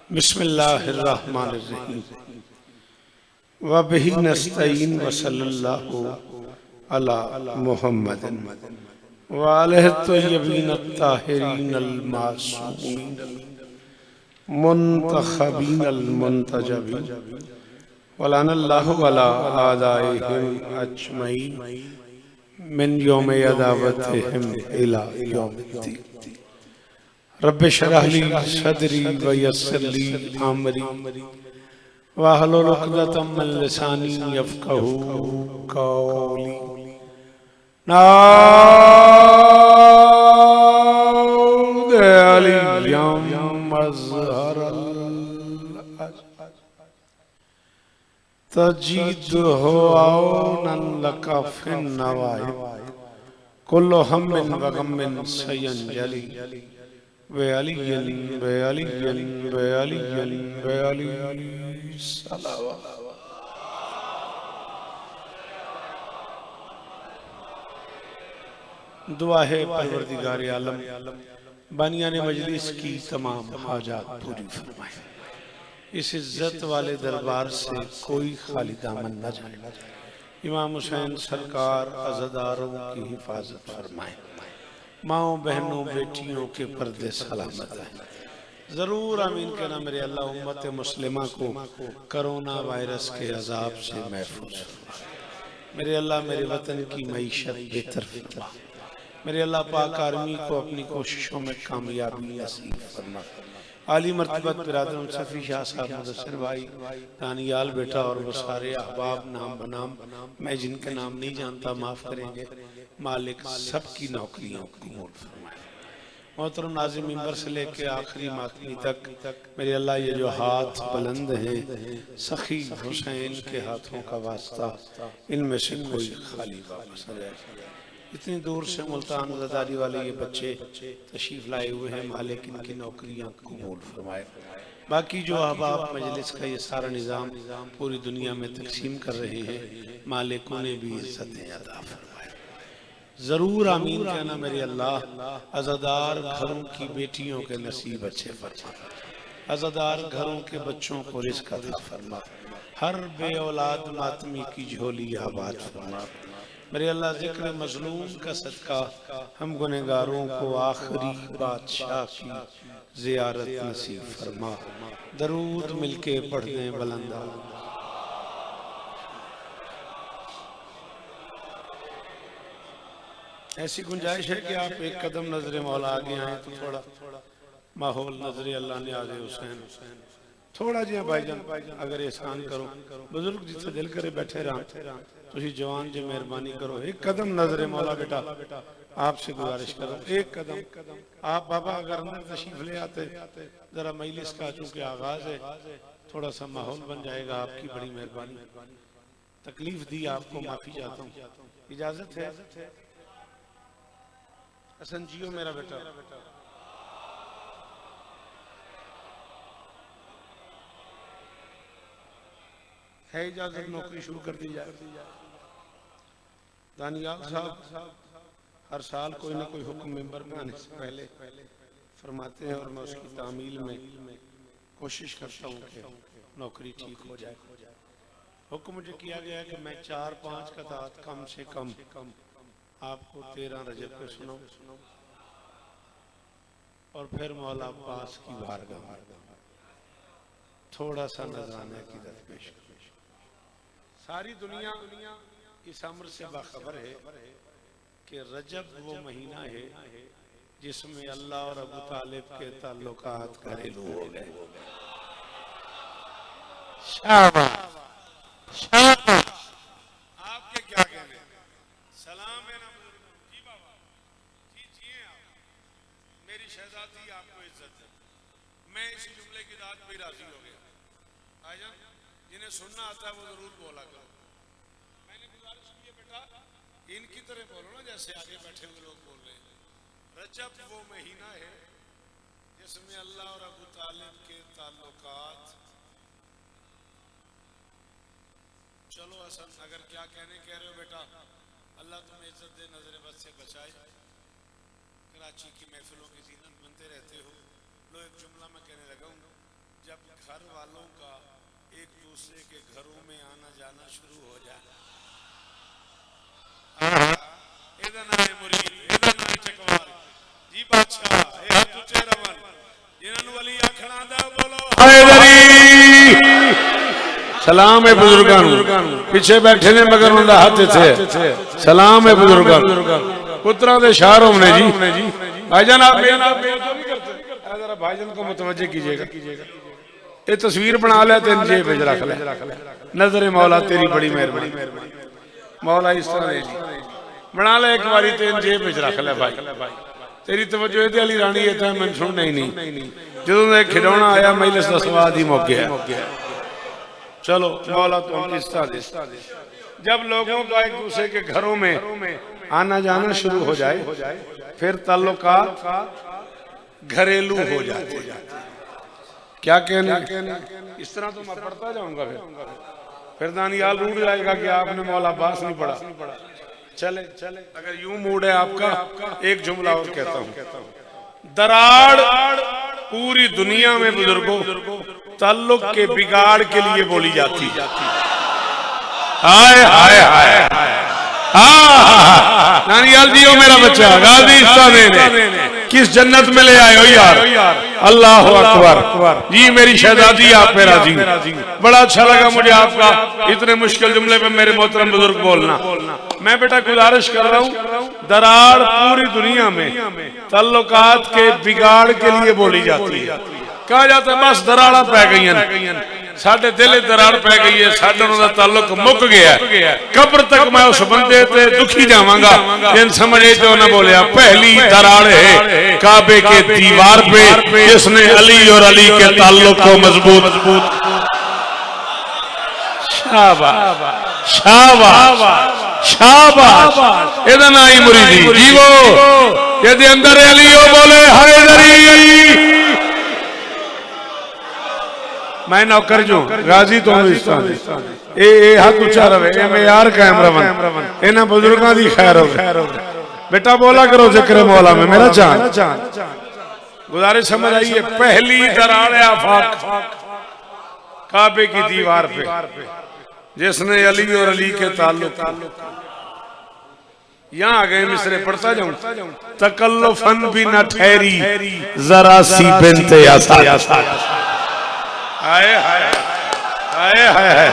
बिस्मिल्लाहिर्रहमानिर्रहीम व बिही नस्तईन व सल्लल्लाहु अला मुहम्मदिन व आलिहि तय्यबीन अत्ताहिरीन अल मासूमीन अल मुंतखबीन अल मुंतजबीन व लअनल्लाहु अला आदाइहिम अजमईन मिन यौम अदावतिहिम इला यौमिद्दीन। रब्बि शरह ली सदरी व यस्सिर ली अमरी वाहलुल उक़दतम मिन लिसानी यफ़क़हू क़ौली। नाऊद अलिय्यम अज़हरल तजीदुहु औनन लका फ़िन नवाइब कुल्लु हम्मिन व गम्मिन सयंजली वे अलियन वे अलियन वे अलियन वे अली सलावा। दुआ है परवरदिगार आलम बानियाने मजलिस की तमाम हाजात पूरी फरमाए। इस इज्जत वाले दरबार से कोई खाली दामन न जाए। इमाम हुसैन सरकार अज़ादारों की हिफाजत फरमाए। माओ बहनों बेटियों के पर्दे सलामत है। जरूर आमीन कहना मेरे अल्लाह। उम्मत मुस्लिमा को कोरोना वायरस के अजाब से महफूज फरमा। मेरे अल्लाह मेरे वतन की मईशत बेहतर फरमा। मेरे अल्लाह पाक आर्मी को अपनी कोशिशों में कामयाबी नसीब फरमा। आली मर्तबत बिरादर सफ़ी शाह साहब, मुदस्सिर भाई, दानियाल बेटा और वो सारे अहबाब नाम बनाम मैं जिनके नाम नहीं जानता माफ़ करेंगे। मालिक सबकी नौकरियों को कबूल फरमाए। मोहतरम नाज़िम मिंबर से लेके आखिरी मातमी तक मेरे अल्लाह ये जो हाथ बुलंद हैं सखी हुसैन के हाथों का वास्ता इनमें से कोई खाली वापस न जाए। इतनी दूर से मुल्तान ज़दारी वाले ये बच्चे तशरीफ़ लाए हुए हैं। मालिक इनकी नौकरियाँ कबूल फरमाए। बाकी जो अहबाब मजलिस का ये सारा निज़ाम पूरी दुनिया में तकसीम कर रहे हैं, मालिक उन्हें भी इज़्ज़तें अता फरमाए। ज़रूर आमीन कहना मेरे अल्लाह। अज़ादार घरों की बेटियों के नसीब अच्छे फरमा। अज़ादार घरों के बच्चों को रिज़्क़ अता फरमा। हर बे औलाद मातमी की झोली आबाद फरमा। मेरे अल्लाह ज़िक्र मज़लूम का सदका हम गुनहगारों को आखिरी बादशाह की ज़ियारत नसीब फरमा। दरूद मिलके पढ़ दें बुलंदा। ऐसी गुंजाइश है कि आप एक कदम नजर मौला आगे आए तो थोड़ा माहौल नजर अल्लाह ने आगे हुसैन थोड़ा जिहा भाईजान अगर एहसान करो। बुजुर्ग जिथे दिल करे बैठे रह तुसी जवान जी मेहरबानी करो। एक कदम नजर मौला बेटा आपसे गुजारिश करो। एक कदम आप बाबा अगर अंदर तशरीफ ले आते जरा मजलिस का चूंकि आगाज है थोड़ा सा माहौल बन जाएगा। आपकी बड़ी मेहरबानी। तकलीफ दी आपको माफी चाहता हूँ। इजाजत है? हसन जियो मेरा बेटा। है इजाजत? नौकरी शुरू कर दी जाए। दानियाल साहब हर साल कोई ना कोई हुक्म मेंबर में आने से पहले फरमाते हैं और मैं उसकी तामील में कोशिश करता हूँ कि नौकरी ठीक हो जाए। हुक्म मुझे किया गया है कि मैं 4-5 कतात कम से कम आपको 13 रजब पे सुनाऊं और फिर मौला अब्बास की बारगाह में थोड़ा सा नजराना की दरपेश करूं। सारी दुनिया इस अम्र से बाखबर है कि रजब वो महीना है जिसमें अल्लाह और अबू तालिब के ताल्लुकात घरेलू हो गए। शाबाश शाबाश। आपके क्या कहने? सलाम है ना जी बाबा जी जिए आप। मेरी शहजादी आपको इज्जत है। मैं इसी जुमले की दाद पे राजी हो गया। भाईजान जिन्हें सुनना आता है वो जरूर बोला करो। मैंने गुजारिश की है बेटा इनकी तरह बोलो ना जैसे आगे बैठे हुए लोग बोल रहे हैं। रजब वो महीना है जिसमें अल्लाह और अबू तालिब के ताल्लुकात। चलो हसन अगर क्या कहने कह रहे हो बेटा अल्लाह तुम्हें इज्जत दे, नजर बद से बचाए। कराची की महफिलों की जीनत बनते रहते हो। लो एक जुमला मैं कहने लगा हूँ। जब घर वालों का एक दूसरे के घरों में आना जाना शुरू हो जाए, ਇਹਦਾ ਨਾਮ ਹੈ ਮੁਰੀਦ, ਇਹਦਾ ਨਾਮ ਹੈ ਚਕਵਾਰ ਜੀ ਬਾਦਸ਼ਾਹ। ਇਹ ਹੱਥ ਉੱਚੇ ਰਵਣ जिन्हां नूं वली आखना आंदा बोलो हैदरी। सलाम है बुजुर्गां नूं, पिछे बैठे ने मगर उनका हाथ इत्थे। सलाम है बुजुर्गां नूं, पुत्रां दे शार होने जी। भाईजान आप मेरा नाम नहीं करते, जरा भाईजान को मुतवज्जे कीजिएगा। ये तस्वीर बना ले, तेन जेब में रख ले। नजर मौला तेरी बड़ी मेहरबानी, मौला इस तरह दे बना ले एक बारी, तेन जेब में रख ले भाई। तेरी तवज्जो इहदे वाली रानी इत्थे मैं सुनना ही नहीं। जदों दा खिडौना आया मजलिस दा स्वाद ही मुक गया। चलो मौला तुम किस तरह दे। जब लोगों का एक दूसरे के घरों में आना जाना शुरू हो जाए, फिर ताल्लुकात घरेलू हो जाते। क्या कहना, इस तरह तो मैं पढ़ता जाऊंगा, फिर दानियाल रूठ जाएगा कि आपने मौला अब्बास नहीं पढ़ा। चले चले, अगर यूं मूड है आपका, एक जुमला और कहता हूं। दराड़ पूरी दुनिया में बुजुर्गों ताल्लुक के बिगाड़ के लिए बोली जाती। हाय हाय हाय नानियाल जी, हो मेरा बच्चा गाजी किस जन्नत में ले आए हो यार। अल्लाह अकबर जी, मेरी शहजादी आप पे राजी। बड़ा अच्छा लगा मुझे आपका इतने मुश्किल जुमले पे मेरे मोहतरम बुजुर्ग बोलना। मैं बेटा गुजारिश कर रहा हूँ, दराड़ पूरी दुनिया में ताल्लुकात के बिगाड़ के लिए बोली जाती है। कहा जाता है बस दराड़ा पै गई, साडे दिल दराड़ पै गई है, साडे उन्हां दा ताल्लुक मुक गया। कब्र तक मैं उस बंदे ते दुखी जावांगा जिन समझे तो ना बोलिया। पहली दराड़ है काबे के दीवार पे, जिसने अली और अली के ताल्लुक को मजबूत। शाबाश शाबाश शाबाश, इहदा नाम ही मुरीदी जीवो। यदि अंदर अली हो बोले हैदरी। मैं नौकर जो गाजी तो ए हाथ ऊंचा रवे, मैं यार कायम रवन, इन्हां बुजुर्गां दी खैर हो। बेटा बोला करो जिक्र मौला में मेरा जान। गुजारिश समझ आई है। पहली दराड़ आफाक काबे की दीवार पे, जिसने अली और अली के ताल्लुक। यहाँ आ गए मिसरे पढ़ता जाऊं। तकल्लुफन भी न ठहरी जरा सी बिन्ते असद। हाय हाय हाय हाय,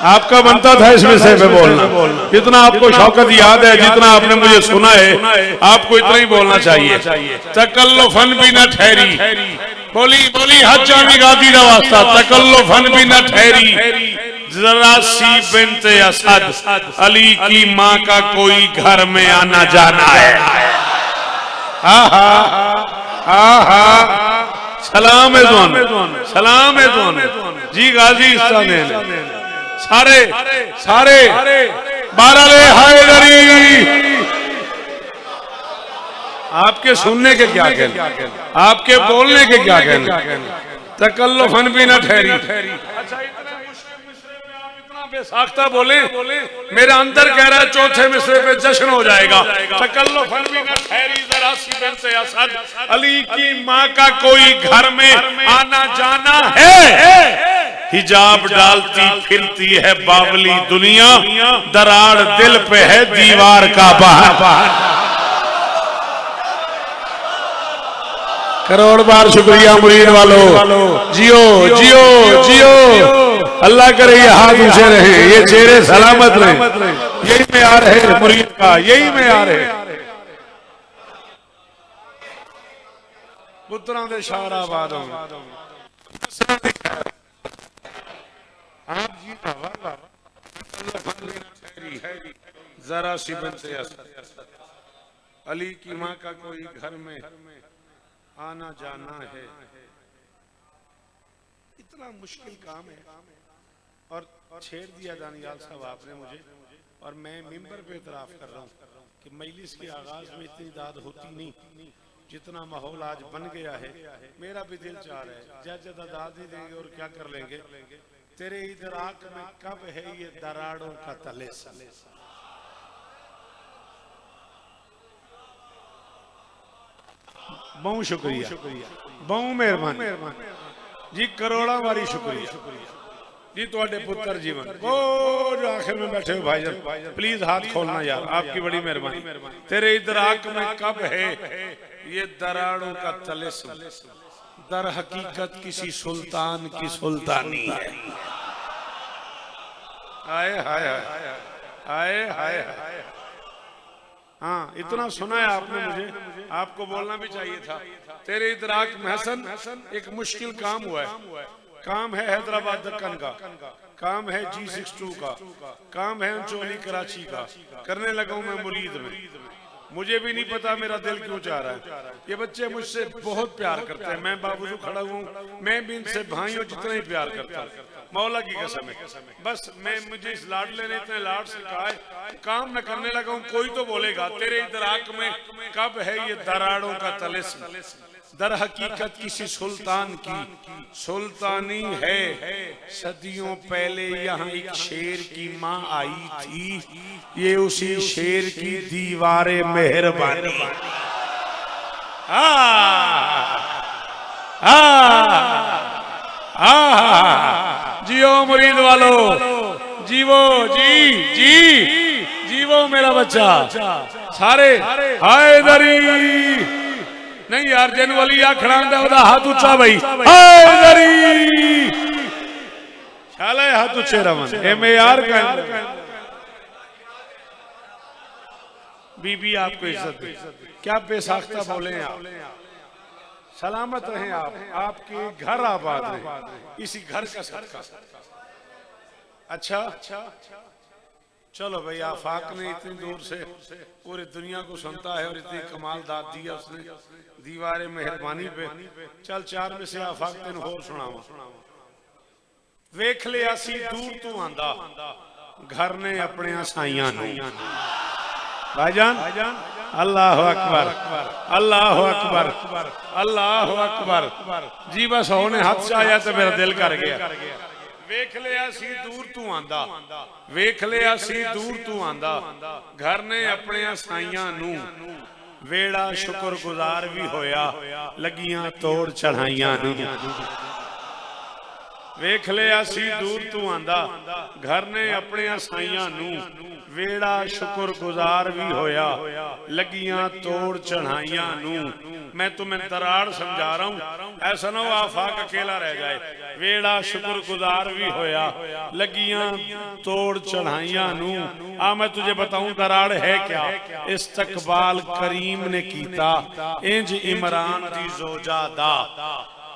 आपका बनता था इस विषय पे बोलना। जितना आपको शौकत याद है, जितना आपने मुझे सुना है, आपको इतना ही बोलना चाहिए। तकल्लुफन भी न ठहरी, बोली बोली हजामी गादी का वास्ता। तकल्लुफन भी न ठहरी जरा सी बिन्ते असद, अली की माँ का कोई घर में आना जाना है। सलाम है सलाम है जी गाजी सारे सारे 12 हैदरी। आपके सुनने के क्या कहने, आपके बोलने के क्या कहने। तकल्लुफन भी न ठहरी। बेसाख्ता बोले, मेरा अंदर कह रहा है चौथे मिसरे पे जश्न हो जाएगा। तकल्लुफन भी न ठहरी जरा सी बिन्ते असद, अली की माँ का कोई घर में आना जाना है। हिजाब डालती फिरती है बावली दुनिया, दराड़ दिल पे है दीवार का बाहर। करोड़ बार शुक्रिया मुरीद वालों, जियो जियो जियो। अल्लाह करे ये हाथ ऊंचे रहे, ये चेहरे सलामत रहे। यही मेयार है मुरीद का, यही मेयार है। पुत्रां दे शाराबाद जरा सी बिन्ते असद, अली की माँ का कोई घर में आना जाना है। इतना मुश्किल काम है और छेड़ दिया दानियाल साहब आपने मुझे। और मैं मिंबर पे इतराफ कर रहा हूँ कि मजलिस के आगाज में इतनी दाद होती नहीं जितना माहौल आज बन गया है। मेरा भी दिल चाह रहा है ज्यादा दाद नहीं देंगे और क्या कर लेंगे। तेरे इदराक में कब है ये दराड़ों का तलेसा। बहुत शुक्रिया, बहुत मेहरबानी। जी करोड़ा बारी शुक्रिया जी तुहाडे पुत्र जीवन वो जो आखिर में बैठे हो भाईजान प्लीज हाथ खोलना यार, आपकी बड़ी मेहरबानी। तेरे इदराक में कब है ये दराड़ों का तलिस्म दर हकीकत किसी सुल्तान की सुल्तानी है। हाय हाय हाय हाय हाय हाय। हाँ इतना सुना है आपने, मुझे आपको बोलना भी चाहिए था। तेरे इदराक में हसन एक मुश्किल काम हुआ है। काम है हैदराबाद दक्कन का, काम है G62 का, काम है अंचोली कराची का, करने लगा हूं मैं मुरीद में। मुझे भी नहीं पता मेरा दिल क्यों चाह रहा है। ये बच्चे मुझसे बहुत प्यार करते हैं, मैं बावजूद खड़ा हूँ, मैं भी इनसे भाइयों जितना ही प्यार करता हूँ, मौला की कसम है। बस मैं मुझे इस लाडले ने इतने लाड से कहा है काम मैं करने लगा हूँ। कोई तो बोलेगा तेरे इदराक में कब है ये दराड़ों का तलिस्म दर हकीकत किसी सुल्तान की सुल्तानी है। सदियों पहले यहाँ एक शेर की माँ आई थी, ये उसी शेर की दीवारे मेहरबानी। जियो मुरीद वालो, जीवो जी जीवो मेरा बच्चा सारे। हैदरी नहीं यार जिन वली आखना हाथ उच्चा भाई, हैदरी शाला हाथ उच्चे रमन ए में यार का। बीबी आपको इज्जत दे, क्या बेसाख्ता बोले हैं आप। सलामत रहें आप, आपके घर आबाद रहे, इसी घर का सदका। अच्छा चलो भाई, आफाक ने इतनी दूर से पूरी दुनिया को सुनता है और इतनी कमाल दाद दिया उसने दीवारे मेहरबानी पे। चल चार में से आफाक तेन होर सुनावा। वेख लिया सी दूर तू आंदा घर ने अपने साइयां नूं। भाईजान अल्लाह अकबर अल्लाह अकबर अल्लाह अकबर जी। बस होने हाथ आया तो मेरा दिल कर गया। वेख लिया सी दूर तू आंदा, वेख लिया सी दूर तू आंदा घर ने अपने साइयां नूं। वेड़ा शुक्र गुजार भी होया लगियां तोड़ चढ़ाइयां नूं। वेख लिया सी दूर तू आंदा घर ने अपने साइयां नूं। वेड़ा शुक्र गुजार भी होया लगियां तोड़ चढ़ाइयां नूं। मैं तुम्हें दराड़ समझा रहा हूं, ऐसा ना हो आफाक अकेला रह जाए। वेड़ा शुक्र गुजार भी होया लगियां तोड़ चढ़ाइयां नूं। आ मैं तुझे बताऊं दराड़ है क्या। इस्तकबाल करीम ने कीता इंज इमरान दी जोजादा।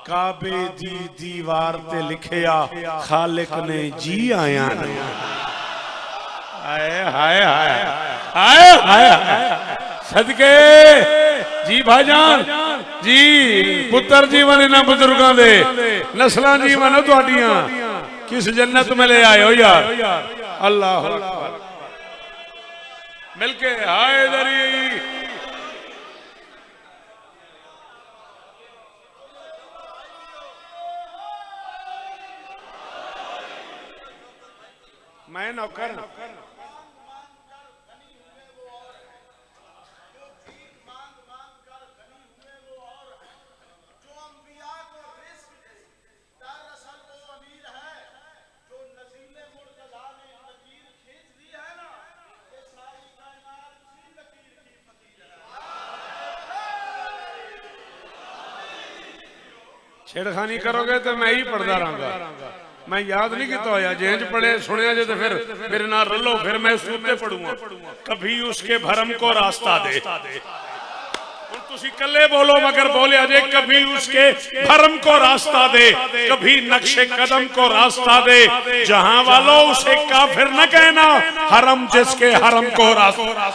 काबे दी दीवार ते लिखिया खालिक ने जी आया। हाय हाय हाय हाय हाय सदके जी भाईजान जी। पुत्र जीवन इन्हां बुजुर्गों दे नस्लां जीवन हो तुहाडियां। किस जन्नत में ले आए हो यार। अल्लाह अकबर मिलके हैदरी। मैं नौकर छेड़खानी करोगे तो मैं ही पढ़ता रहूंगा। मैं याद नहीं किया होया जेंज पढ़े सुनिया जे तो फिर मेरे नाल रलो, फिर मैं सूते पढ़ूंगा। कभी उसके भरम को रास्ता दे। तुसी कल्ले बोलो मगर बोले अजे कभी उसके भरम को रास्ता दे, कभी नक्शे कदम को रास्ता दे। जहां वालों उसे काफिर न कहना, हरम जिसके हरम को रास्ता।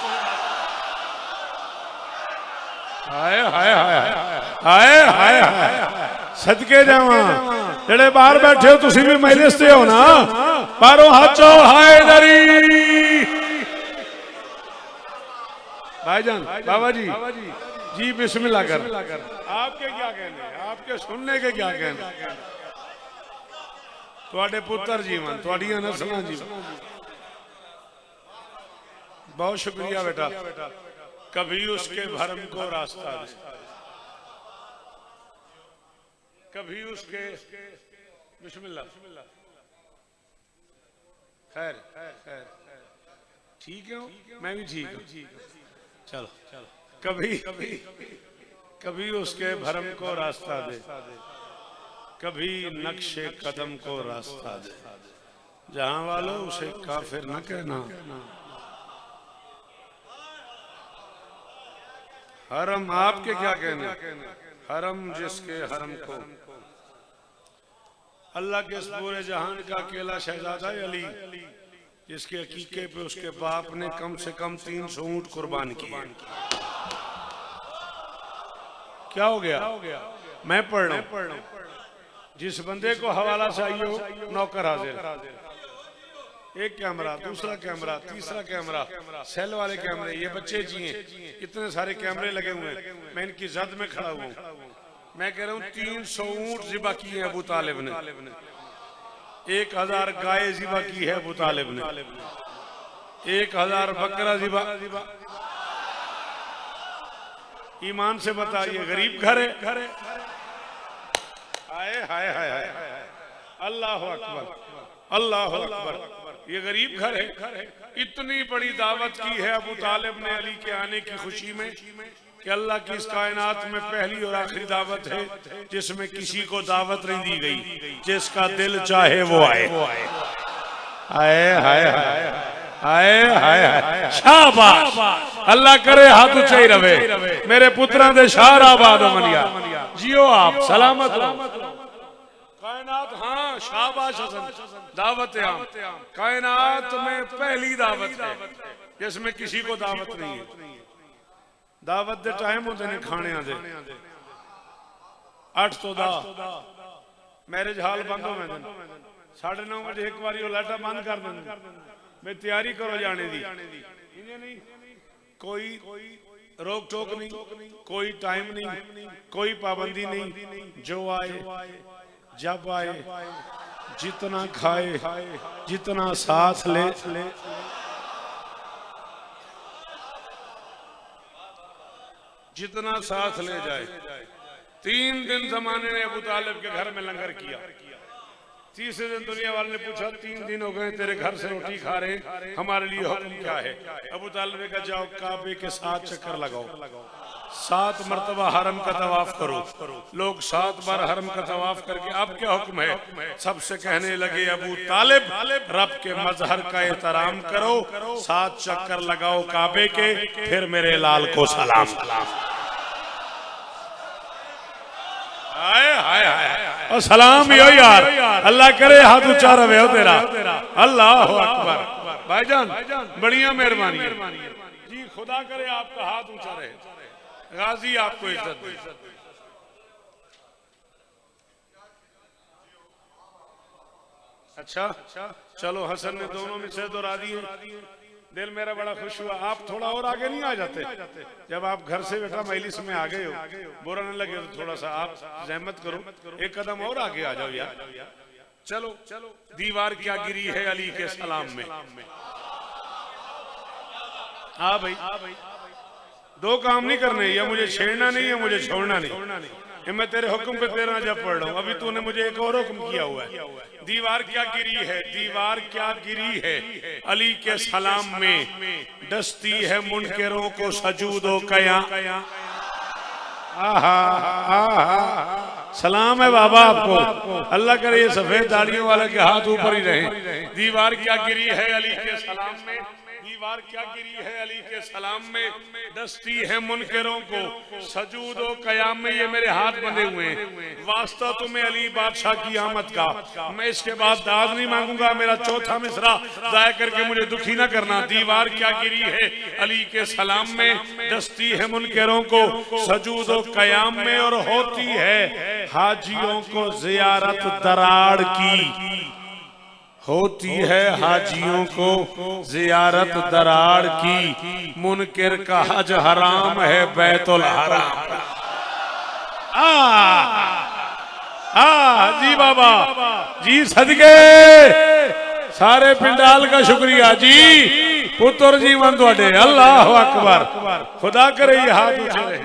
हाय हाय हाय हाय हाय सदके जावा। जेड़े बाहर बैठे हो तुसी भी मजलिस ते हो ना, बाहरों हाथ चो हैदरी। भाईजान बाबा जी जी बिस्मिल्लाह कर। आपके क्या कहने, आपके सुनने के क्या कहने। तुहाडे पुत्र जीवन तुहाडियां नस्लां जीवन। बहुत शुक्रिया बेटा। कभी उसके भरम को रास्ता दे, कभी उसके बिस्मिल्लाह खैर खैर ठीक है, मैं भी ठीक हूँ। चलो चलो। कभी कभी उसके भरम को रास्ता दे, कभी नक्शे कदम को रास्ता दे। जहां वालों उसे काफिर न कहना। हरम आपके क्या कहने, हरम जिसके हरम को अल्लाह के इस पूरे जहान का अकेला शहजादा अली, जिसके अकीके पे उसके बाप ने कम से कम 300 ऊंट कुर्बान किए। क्या हो गया? मैं पढ़ रहा हूं। जिस बंदे को हवाला चाहिए हो, नौकर हाजिर। एक कैमरा, दूसरा कैमरा, तीसरा कैमरा, सेल वाले कैमरे, ये बच्चे जिए, इतने सारे कैमरे लगे हुए हैं। मैं इनकी जद में खड़ा हुआ हूँ। मैं कह रहा हूँ 300 ऊंट ज़िबा किए अबू तालिब ने, 1000 गाय ज़िबा की है अबू तालिब ने, 1000 बकरा ज़िबा। ईमान से बताइए, गरीब घर है? हाय हाय हाय हाय, अल्लाह अकबर, अल्लाह अकबर। ये गरीब घर है। इतनी बड़ी दावत की है अबू तालिब ने अली के आने की खुशी में कि अल्लाह की इस कायनात में पहली और आखिरी दावत है जिसमें किसी को दावत नहीं दी गई। जिसका दिल चाहे वो आए। हाय हाय हाय हाय हाय हाय, शाबाश। अल्लाह करे हाथ ऊंचे ही रहे। मेरे पुत्रा दे शार आबाद मनिया जियो, आप सलामत कायनात। हाँ शाबाश हसन, दावत आम कायनात में पहली दावत है जिसमें किसी को दावत नहीं है। दावत दे टाइम होते ने खाने दे 8 तो दा मैरिज हॉल बंद हो गए। 9:30 बजे एक बार लाइटा बंद कर दें, मैं तैयारी करो जाने दी। कोई रोक टोक नहीं, कोई टाइम नहीं, कोई पाबंदी नहीं। जो आए जब आए, जितना खाए, जितना साथ ले। जितना साथ ले जाए। 3 दिन जमाने ने अबू तालिब के घर में लंगर किया। तीसरे दिन दुनिया वाले ने पूछा 3 दिन हो गए तेरे घर से रोटी खा रहे, हमारे लिए हुक्म क्या है? अबू तालिब ने कहा जाओ काबे के 7 चक्कर लगाओ, 7 मरतबा हरम का तवाफ करो। लोग 7 बार हरम का तवाफ करके अब क्या हुक्म है? सबसे कहने लगे अबू तालिब रब के मजहर का एहतराम करो, 7 चक्कर लगाओ काबे के, फिर मेरे लाल को सलाम। हाय हाय हाय, और सलाम यो यार, अल्लाह करे हाथ ऊंचा रहे हो तेरा। अल्लाह अकबर। भाईजान बढ़िया मेहरबानी जी, खुदा करे आपका हाथ ऊंचा रहे। गाजी आपको इज्जत दे। अच्छा चलो, हसन ने दोनों में से दोहरा दिए। दिल मेरा बड़ा खुश हुआ। आप थोड़ा और आगे नहीं आ जाते? जब आप घर से बेटा मजलिस में आ गए हो, बुरा न लगे तो थोड़ा सा आप जहमत करो, एक कदम और आगे आ जाओ यार। चलो दीवार क्या गिरी है अली के सलाम में। हाँ भाई, 2 काम नहीं करने, या मुझे छेड़ना नहीं है, मुझे छोड़ना नहीं। मैं तेरे हुक्म पे तेरा जब पढ़ रहा हूँ। अभी तूने मुझे एक और हुक्म किया हुआ है। दीवार क्या गिरी है, दीवार क्या गिरी है अली के सलाम में, डसती है मुनकरों को सजूदो कया। सलाम है बाबा आपको, अल्लाह करे ये सफेद दाढ़ियों वाले के हाथ ऊपर ही रहे। दीवार क्या गिरी है अली के सलाम में, दीवार क्या गिरी है अली के सलाम में, डसती है मुनकरों को सजूद व कयाम में। ये मेरे हाथ बंधे हुए हैं, वास्ता तुम्हें अली बादशाह की आमद का। मैं इसके बाद दाद नहीं मांगूंगा। मेरा चौथा मिसरा जाया करके मुझे दुखी ना करना। दीवार क्या गिरी है अली के सलाम में, डसती है मुनकरों को सजूद व कयाम में, और होती है हाजियों को जियारत दराड़ की, होती है हाजियों को जियारत दराड़ की। मुनकिर का हज हराम है बैतुल हराम। जी बाबा जी, सदके सारे पिंडाल का शुक्रिया जी। पुत्र जीवन थोड़े, अल्लाह अकबर। खुदा करे ये हाथ ऊंचे रहे।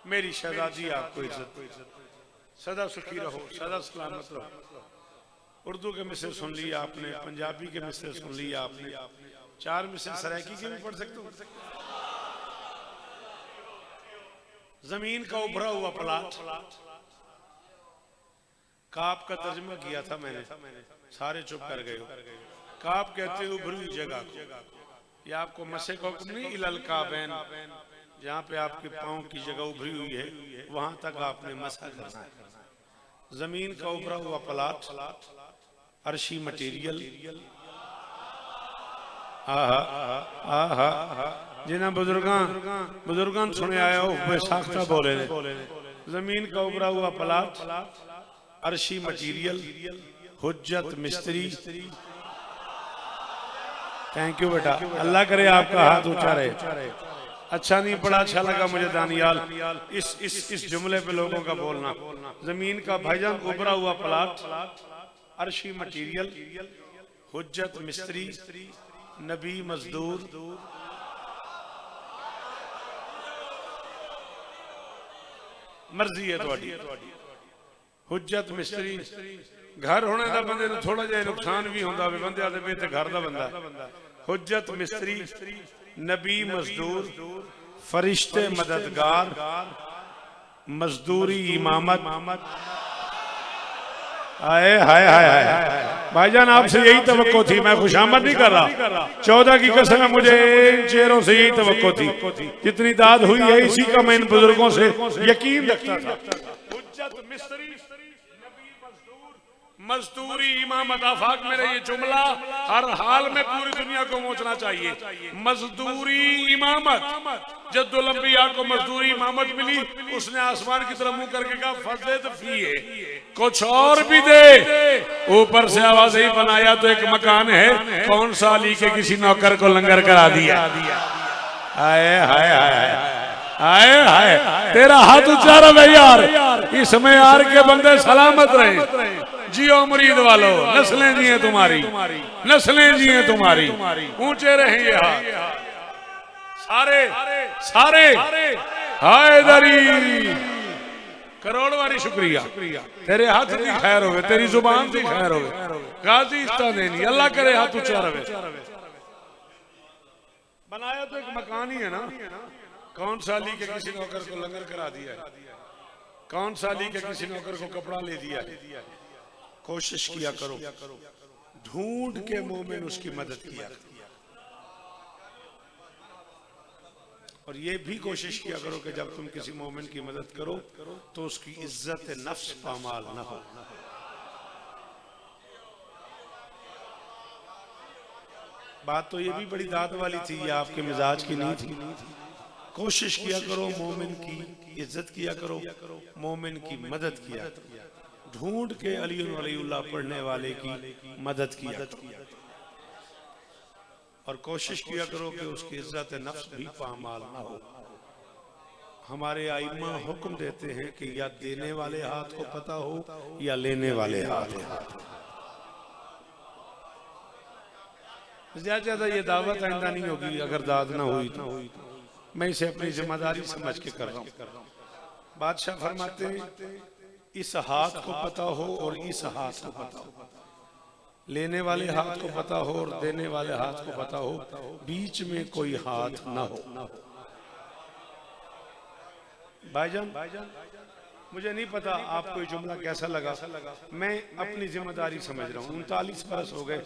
मेरी शहजादी आपको इज्जत, सदा सुखी रहो, सदा सलामत रहो। उर्दू के मिसरे सुन लिया आपने, पंजाबी के मिसरे सुन लिया आपने, 4 मिसरे सराइकी के भी पढ़ सकते हो। जमीन का उभरा हुआ प्लाट, काप का तर्जुमा किया था मैंने, सारे चुप कर गए हो। काप कहते हो उभरी हुई जगह को, या आपको मसे का हुक्म नहीं, इलल काबैन, जहाँ पे आपके पाँव की जगह उभरी हुई है वहां तक आपने मसा करना है। जमीन का उभरा हुआ प्लाट, अर्शी मटेरियल, जिन्हें बुजुर्गान सुने आया हो बेसाख्ता बोले ने। जमीन का उभरा हुआ प्लाट, अर्शी मटेरियल, हुज्जत मिस्त्री। थैंक यू बेटा, अल्लाह करे आपका हाथ ऊंचा रहे। अच्छा नहीं पड़ा, अच्छा लगा मुझे दानियाल इस जुमले पे लोगों का बोलना। जमीन का भाईजान उभरा हुआ प्लाट, अर्शी मटेरियल, हुज्जत मिस्त्री, नबी मजदूर, मर्जी है थोड़ी। हुज्जत मिस्त्री, घर होने का बंदे को थोड़ा जिहा नुकसान भी होंदा वे, बंदे आदे वे ते घर दा बंदा। हुज्जत मिस्त्री, नबी मजदूर, फरिश्ते मददगार, मजदूरी इमामत। आए हाय हाय हाय भाईजान, आपसे यही तवक्को थी, मैं खुशामद नहीं कर रहा। 14 की कसम है, मुझे इन चेहरों से यही तवक्को थी। जितनी दाद हुई है इसी का मैं इन बुजुर्गों से यकीन रखता था। हुज्जत मिस्त्री, मजदूरी इमामत। आफाक मेरा ये जुमला हर हाल में पूरी दुनिया को पहुंचना चाहिए। मजदूरी इमामत, जद्दुल अंबिया को मजदूरी इमामत मिली, उसने आसमान की तरफ मुंह करके कहा फज़द फीए, कुछ और भी दे। ऊपर से आवाज ही बनाया तो एक मकान है, कौन सा अली के किसी नौकर को लंगर करा दिया। आए हाय हाय आए हाय, तेरा हाथ ऊंचा रहे यार, इसमें यार के बंदे सलामत रहे। जियो मुरीद वालों, नस्लें जिए तुम्हारी, नस्लें जिए तुम्हारी, ऊंचे रहे ये हाथ सारे सारे। हैदरी करोड़ बारी शुक्रिया, तेरे हाथ की खैर होवे, तेरी जुबान की खैर होवे। गाजी इस्ता देनी, अल्लाह करे हाथ ऊंचा रहे। बनाया तो एक मकान ही है ना, कौन सा अली के किसी नौकर को लंगर करा दिया है, कौन सा अली के किसी नौकर को कपड़ा ले दिया है। कोशिश किया करो, ढूंढ के मोमिन उसकी मदद किया, और ये भी कोशिश किया करो कि जब तुम किसी मोमिन की मदद करो तो उसकी इज्जत नफ्स पामाल न हो। बात तो ये भी बड़ी दाद वाली थी, ये आपके मिजाज की नहीं थी। कोशिश किया करो, मोमिन की इज्जत किया करो, मोमिन की मदद किया, ढूंढ के अली वलीउल्लाह पढ़ने वाले की मदद किया, और कोशिश किया करो कि उसकी इज्जत नफ्स भी पामाल ना हो। हमारे आइम्मा हुक्म देते हैं कि या देने वाले हाथ को पता हो या लेने वाले हाथ। ज्यादा ये दावत आइंदा नहीं होगी अगर दाद ना हुई तो। मैं इसे अपनी जिम्मेदारी समझ के कर रहा हूँ। बादशाह फरमाते हैं इस हाथ को पता हो और इस हाथ को पता हो, लेने वाले हाथ को पता हो और देने वाले हाथ को पता हो, बीच में कोई हाथ ना हो। भाईजान मुझे नहीं पता आपको ये जुमला कैसा लगा, मैं अपनी जिम्मेदारी समझ रहा हूँ। 39 बरस हो गए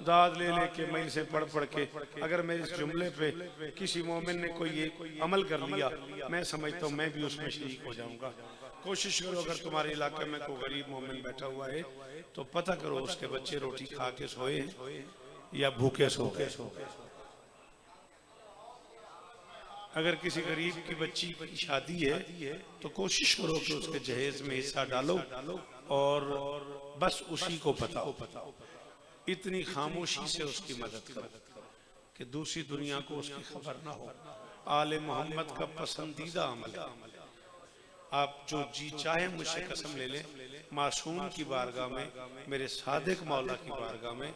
दाद ले लेके मैल से पढ़ पढ़ के, अगर मेरे इस जुमले पे किसी मोमिन ने कोई ये अमल कर लिया, मैं समझता हूँ मैं भी उसमें शरीक हो जाऊंगा। कोशिश करो, अगर तुम्हारे इलाके में कोई गरीब मोमिन बैठा हुआ है तो पता करो उसके बच्चे रोटी खा के सोए या भूखे सो गए। अगर किसी गरीब की बच्ची की शादी है तो कोशिश करो कि उसके जहेज में हिस्सा डालो और बस उसी को पता हो। इतनी खामोशी से उसकी मदद करो कि दूसरी दुनिया को उसकी खबर ना हो। आले मोहम्मद का पसंदीदा अमल, आप जो जी चाहे मुझसे कसम ले लें, मासूम की बारगाह में, मेरे सादिक मौला की बारगाह में,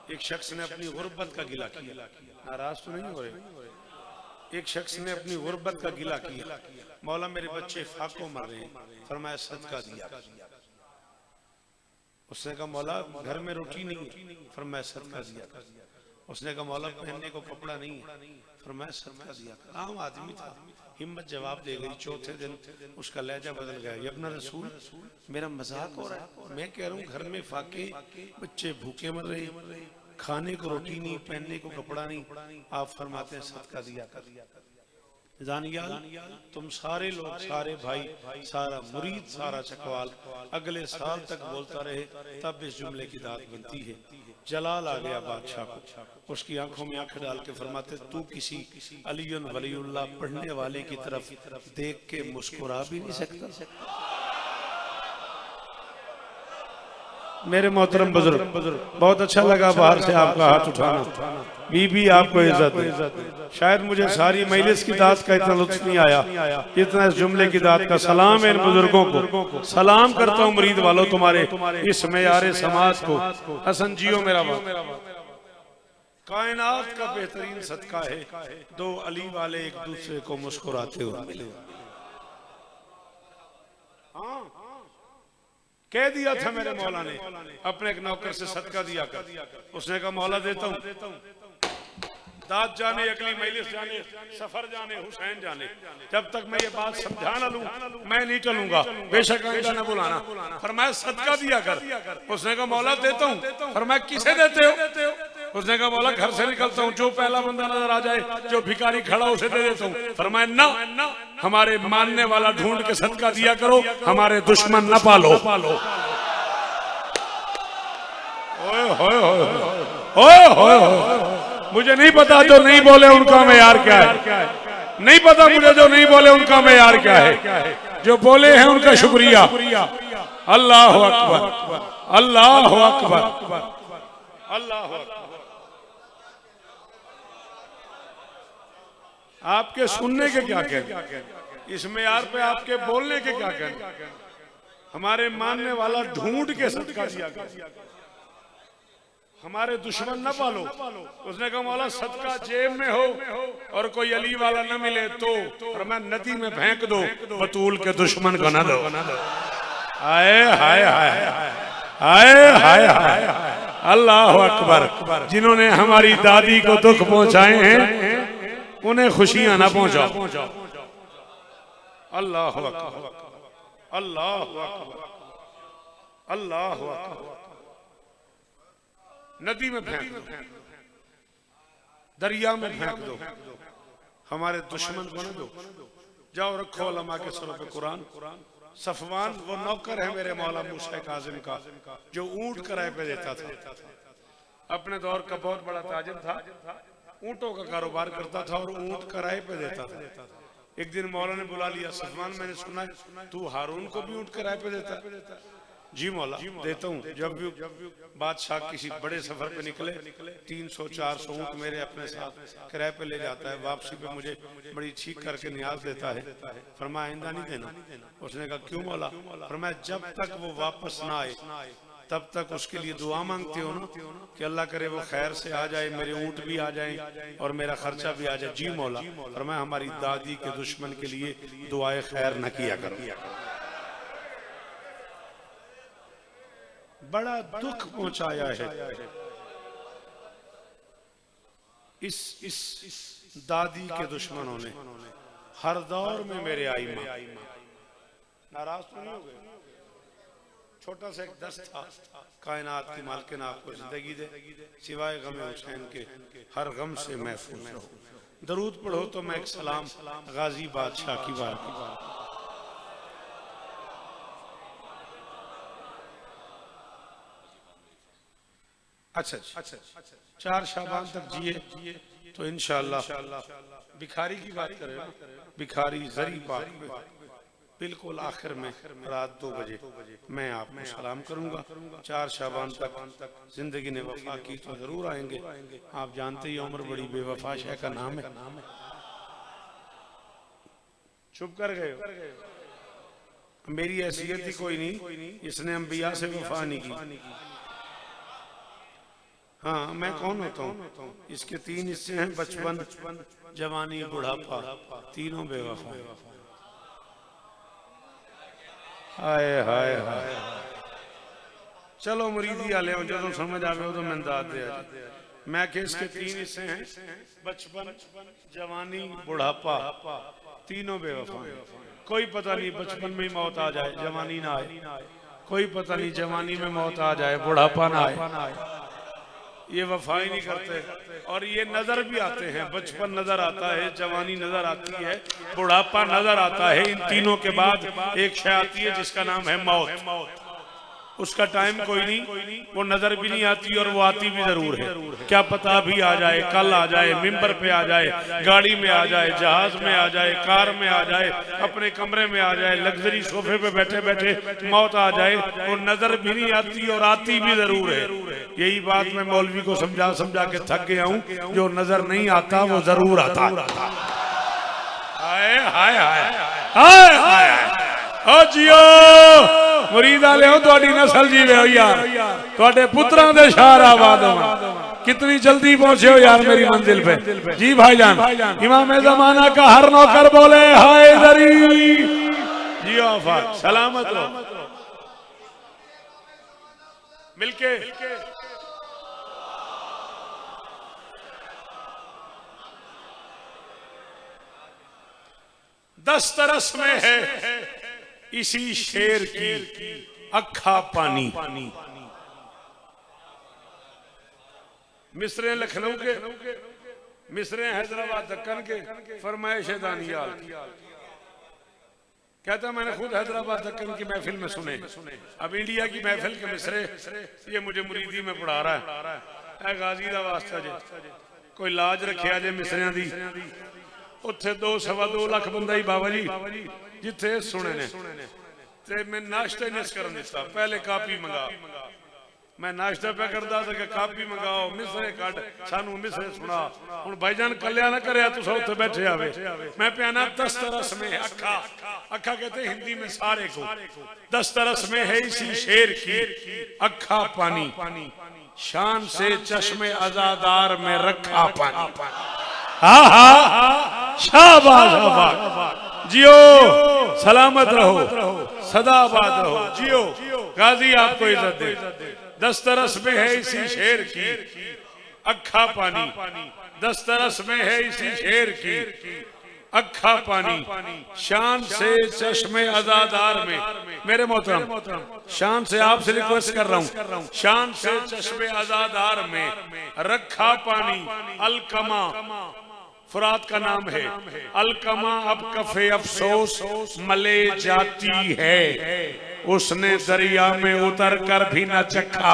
एक शख्स ने अपनी गुर्बत का गिला किया, नाराज तो नहीं हो रहे, एक शख्स ने अपनी गुर्बत का गिला किया, मौला मेरे बच्चे फाको मर रहे हैं, फरमाया सदका दिया। उसने कहा मौला घर में रोटी नहीं है, फरमाया सदका दिया। उसने कहा मौला पहनने को कपड़ा नहीं है, फरमाया सदका दिया। आम आदमी था, हिम्मत जवाब दे गई। चौथे दिन उसका लहजा बदल गया, ये अपना रसूल मेरा मजाक हो रहा है, मैं कह रहा हूँ घर में फाके, बच्चे भूखे मर रहे, खाने को रोटी नहीं, पहनने को कपड़ा नहीं, आप फरमाते हैं सदका दिया कर। जानियाल तुम सारे लोग, सारे भाई, सारा मुरीद, सारा चकवाल अगले साल तक बोलता रहे, तब इस जुमले की दात बनती है। जलाल आ गया बादशाह को, उसकी आंखों में आंखें डाल के फरमाते तू किसी अलीयुन वलीउल्लाह पढ़ने वाले की तरफ देख के मुस्कुरा भी नहीं सकता। मेरे मोहतरम बुजुर्ग, बहुत अच्छा लगा बाहर से आपका हाथ उठाना, बीबी आपको इज्जत दे। शायद मुझे सारी मजलिस की दात का इतना लुत्फ नहीं आया इतना इस जुमले की दात का। सलाम है इन बुजुर्गों को, सलाम करता हूँ मुरीद वालों तुम्हारे इस मेयारे समाज को। हसन जियो मेरा बाप। कायनात का बेहतरीन सदका है दो अली वाले एक दूसरे को मुस्कुराते हुए मिले। कह दिया था मेरे मौला ने अपने एक नौकर से सदका दिया कर, उसने कहा मौला देता हूँ। दाद जाने, अगली मजलिस जाने, सफर जाने, हुसैन जाने, जब तक मैं ये बात समझा ना लूं मैं नहीं चलूंगा, बेशक आइंदा न बुलाना। फरमाया सदका दिया कर। उसने कहा मौला देता हूँ। फरमाया किसे देते हो? उसने कहा मौला घर से निकलता हूँ, जो पहला बंदा नजर आ जाए, जो भिखारी खड़ा उसे दे देता हूँ। फरमाया ना, हमारे मानने वाला ढूंढ के सदका दिया करो, हमारे दुश्मन न पालो। मुझे नहीं पता जो नहीं बोले उनका मेयार क्या है, नहीं पता मुझे जो नहीं बोले उनका मेयार क्या है, जो बोले हैं उनका शुक्रिया। अल्लाह अकबर, अल्लाह अकबर, अल्लाह अकबर। आपके सुनने के क्या कहने, इस मेयार पे आपके बोलने के क्या कहने। हमारे मानने वाला ढूंढ के सदका दिया कर, हमारे दुश्मन न पालो। उसने कहा मौला सदका जेब में हो और कोई अली वाला न मिले तो, और मैं नदी में फेंक दो, बतूल के दुश्मन को न दो। आए हाय हाय हाय हाय हाय, अल्लाह अकबर। जिन्होंने हमारी दादी को दुख पहुंचाए हैं उन्हें खुशियां न पहुंचाओ। अल्लाह अकबर, अल्लाह अकबर, अल्लाह अकबर। नदी में फेंक दो, दरिया में फेंक दो, हमारे दुश्मन को न दो। जाओ रखो उलमा के सरों पे कुरान। सफवान वो नौकर है मेरे मौला मूसा काजिम का, जो ऊंट किराए पे देता था। अपने दौर का बहुत बड़ा ताजिर था, ऊंटों का कारोबार करता था और ऊंट किराए पे देता था। एक दिन मौला ने बुला लिया, सफवान मैंने सुना तू हारून को भी ऊंट किराए पे देता। जी मौला देता हूँ। जब भी बादशाह किसी बड़े सफर पे निकले 300-400 ऊँट मेरे अपने साथ किराए पे ले जाता है, वापसी पे मुझे बड़ी ठीक करके न्याज देता है। फरमाया आइंदा नहीं देना। उसने कहा क्यों मौला? फरमाया जब तक वो वापस ना आए तब तक उसके लिए दुआ मांगते हो ना कि अल्लाह करे वो खैर से आ जाए, मेरे ऊँट भी आ जाए और मेरा खर्चा भी आ जाए। जी मौला। फरमाया हमारी दादी के दुश्मन के लिए दुआए खैर न किया करो। बड़ा दुख पहुंचाया है इस दादी के दुश्मनों ने। हर दौर में मेरे आई मां नाराज तो नहीं हो गए। छोटा सा एक दस्त था, कायनात की मालकिन आपको जिंदगी दे, सिवाय गम हुसैन के हर गम से महफूज रहो। दरूद पढ़ो तो मैं एक सलाम गाजी बादशाह की बात। अच्छा 4 शाबान तक जिए तो इंशाअल्लाह भिखारी की बात करें। भिखारी जरी पाक में बिल्कुल आखिर में रात 2 बजे मैं आपको सलाम करूंगा। 4 शाबान तक जिंदगी ने वफा की तो जरूर आएंगे। आप जानते ही उम्र बड़ी बेवफा शह का नाम है। चुप कर गए। मेरी हैसियत ही कोई नहीं, इसने अंबिया से वफा नहीं की। हाँ मैं कौन होता हूँ। इसके 3 हिस्से हैं, बचपन, जवानी, बुढ़ापा, तीनों बेवफा। हाय हाय हाय। चलो मुरीदी आले हो जो समझ आवे हो तो मैं दाद दे। मैं के इसके 3 हिस्से हैं, बचपन, जवानी, बुढ़ापा, तीनों बेवफा। कोई पता नहीं बचपन में ही मौत आ जाए, जवानी ना आए। कोई पता नहीं जवानी में मौत आ जाए, बुढ़ापा ना आए। ये वफा ही नहीं करते। और ये नजर भी आते हैं, बचपन नजर आता है, जवानी नजर आती है, बुढ़ापा नजर आता है। इन तीनों के बाद एक शय आती है जिसका नाम है मौत। उसका टाइम कोई नहीं, वो नजर भी नहीं आती और वो आती भी जरूर है। क्या पता अभी आ जाए, कल आ जाए, मिंबर पे आ जाए, गाड़ी में आ जाए, जहाज में आ जाए, कार में आ जाए, अपने कमरे में आ जाए, लग्जरी सोफे पे बैठे बैठे मौत आ जाए। वो नजर भी नहीं आती और आती भी जरूर है। यही बात मैं मौलवी को समझा समझा के थक गया हूँ। जो नजर नहीं आता वो जरूर आता। हाय हाय हाय हाय हाय। ओ जियो मुरीदा ले थोड़ी नस्ल जीवे हो यार, थोड़े पुत्रां दे शहर आबाद हो। कितनी जल्दी पहुंचे हो यार मेरी मंजिल पे। जी भाईजान, इमाम ज़माना का हर नौकर बोले हाय दरी। जी आफाक सलामत रहो। मिलके 10 तरस में है इसी शेर की अखा पानी। मिस्र लखनऊ के, मिस्र हैदराबाद दक्कन के, फरमाइश दानियाल। कहता मैंने खुद हैदराबाद दक्कन की महफिल में सुने, अब इंडिया की महफिल के मिसरे ये मुझे मुरीदी में पढ़ा रहा है। गाजी का वास्ता जे कोई लाज रखिया जे मिसरियां दी। उत्थे 2-2.25 लाख बंदा ही बाबा जी जिथे सुने ने ते मैं नाश्ता नहीं करन दिता। पहले कापी मंगा, मैं नाश्ता पे करदा था कि कापी मंगाओ, मिसरे काट सानू मिसरे सुना। हुन भाईजान कल्या ना करे तुसा उत्थे बैठे आवे। मैं प्याना 10 तरस में अखा, अखा कहते हिंदी में सारे को। 10 तरस में है इसी शेर की अखा पानी, शान से चश्मे अज़ादार में रखा पानी। हाँ हाँ शाबाश शाबाश। जियो सलामत रहो, सदाबाद रहो। जियो गाजी आपको इज्जत दे। 10 तरस में है इसी शेर की अखा पानी, 10 तरस में है इसी शेर की अखा पानी, शान से चश्मे अज़ादार में। मेरे मोहतरम शान से आपसे रिक्वेस्ट कर रहा हूँ, शान से चश्मे अज़ादार में रखा पानी। अलकमा फुरात का नाम है। अलकमा अब कफे अफसोस मले जाती है, उसने दरिया में उतर कर भी न चखा।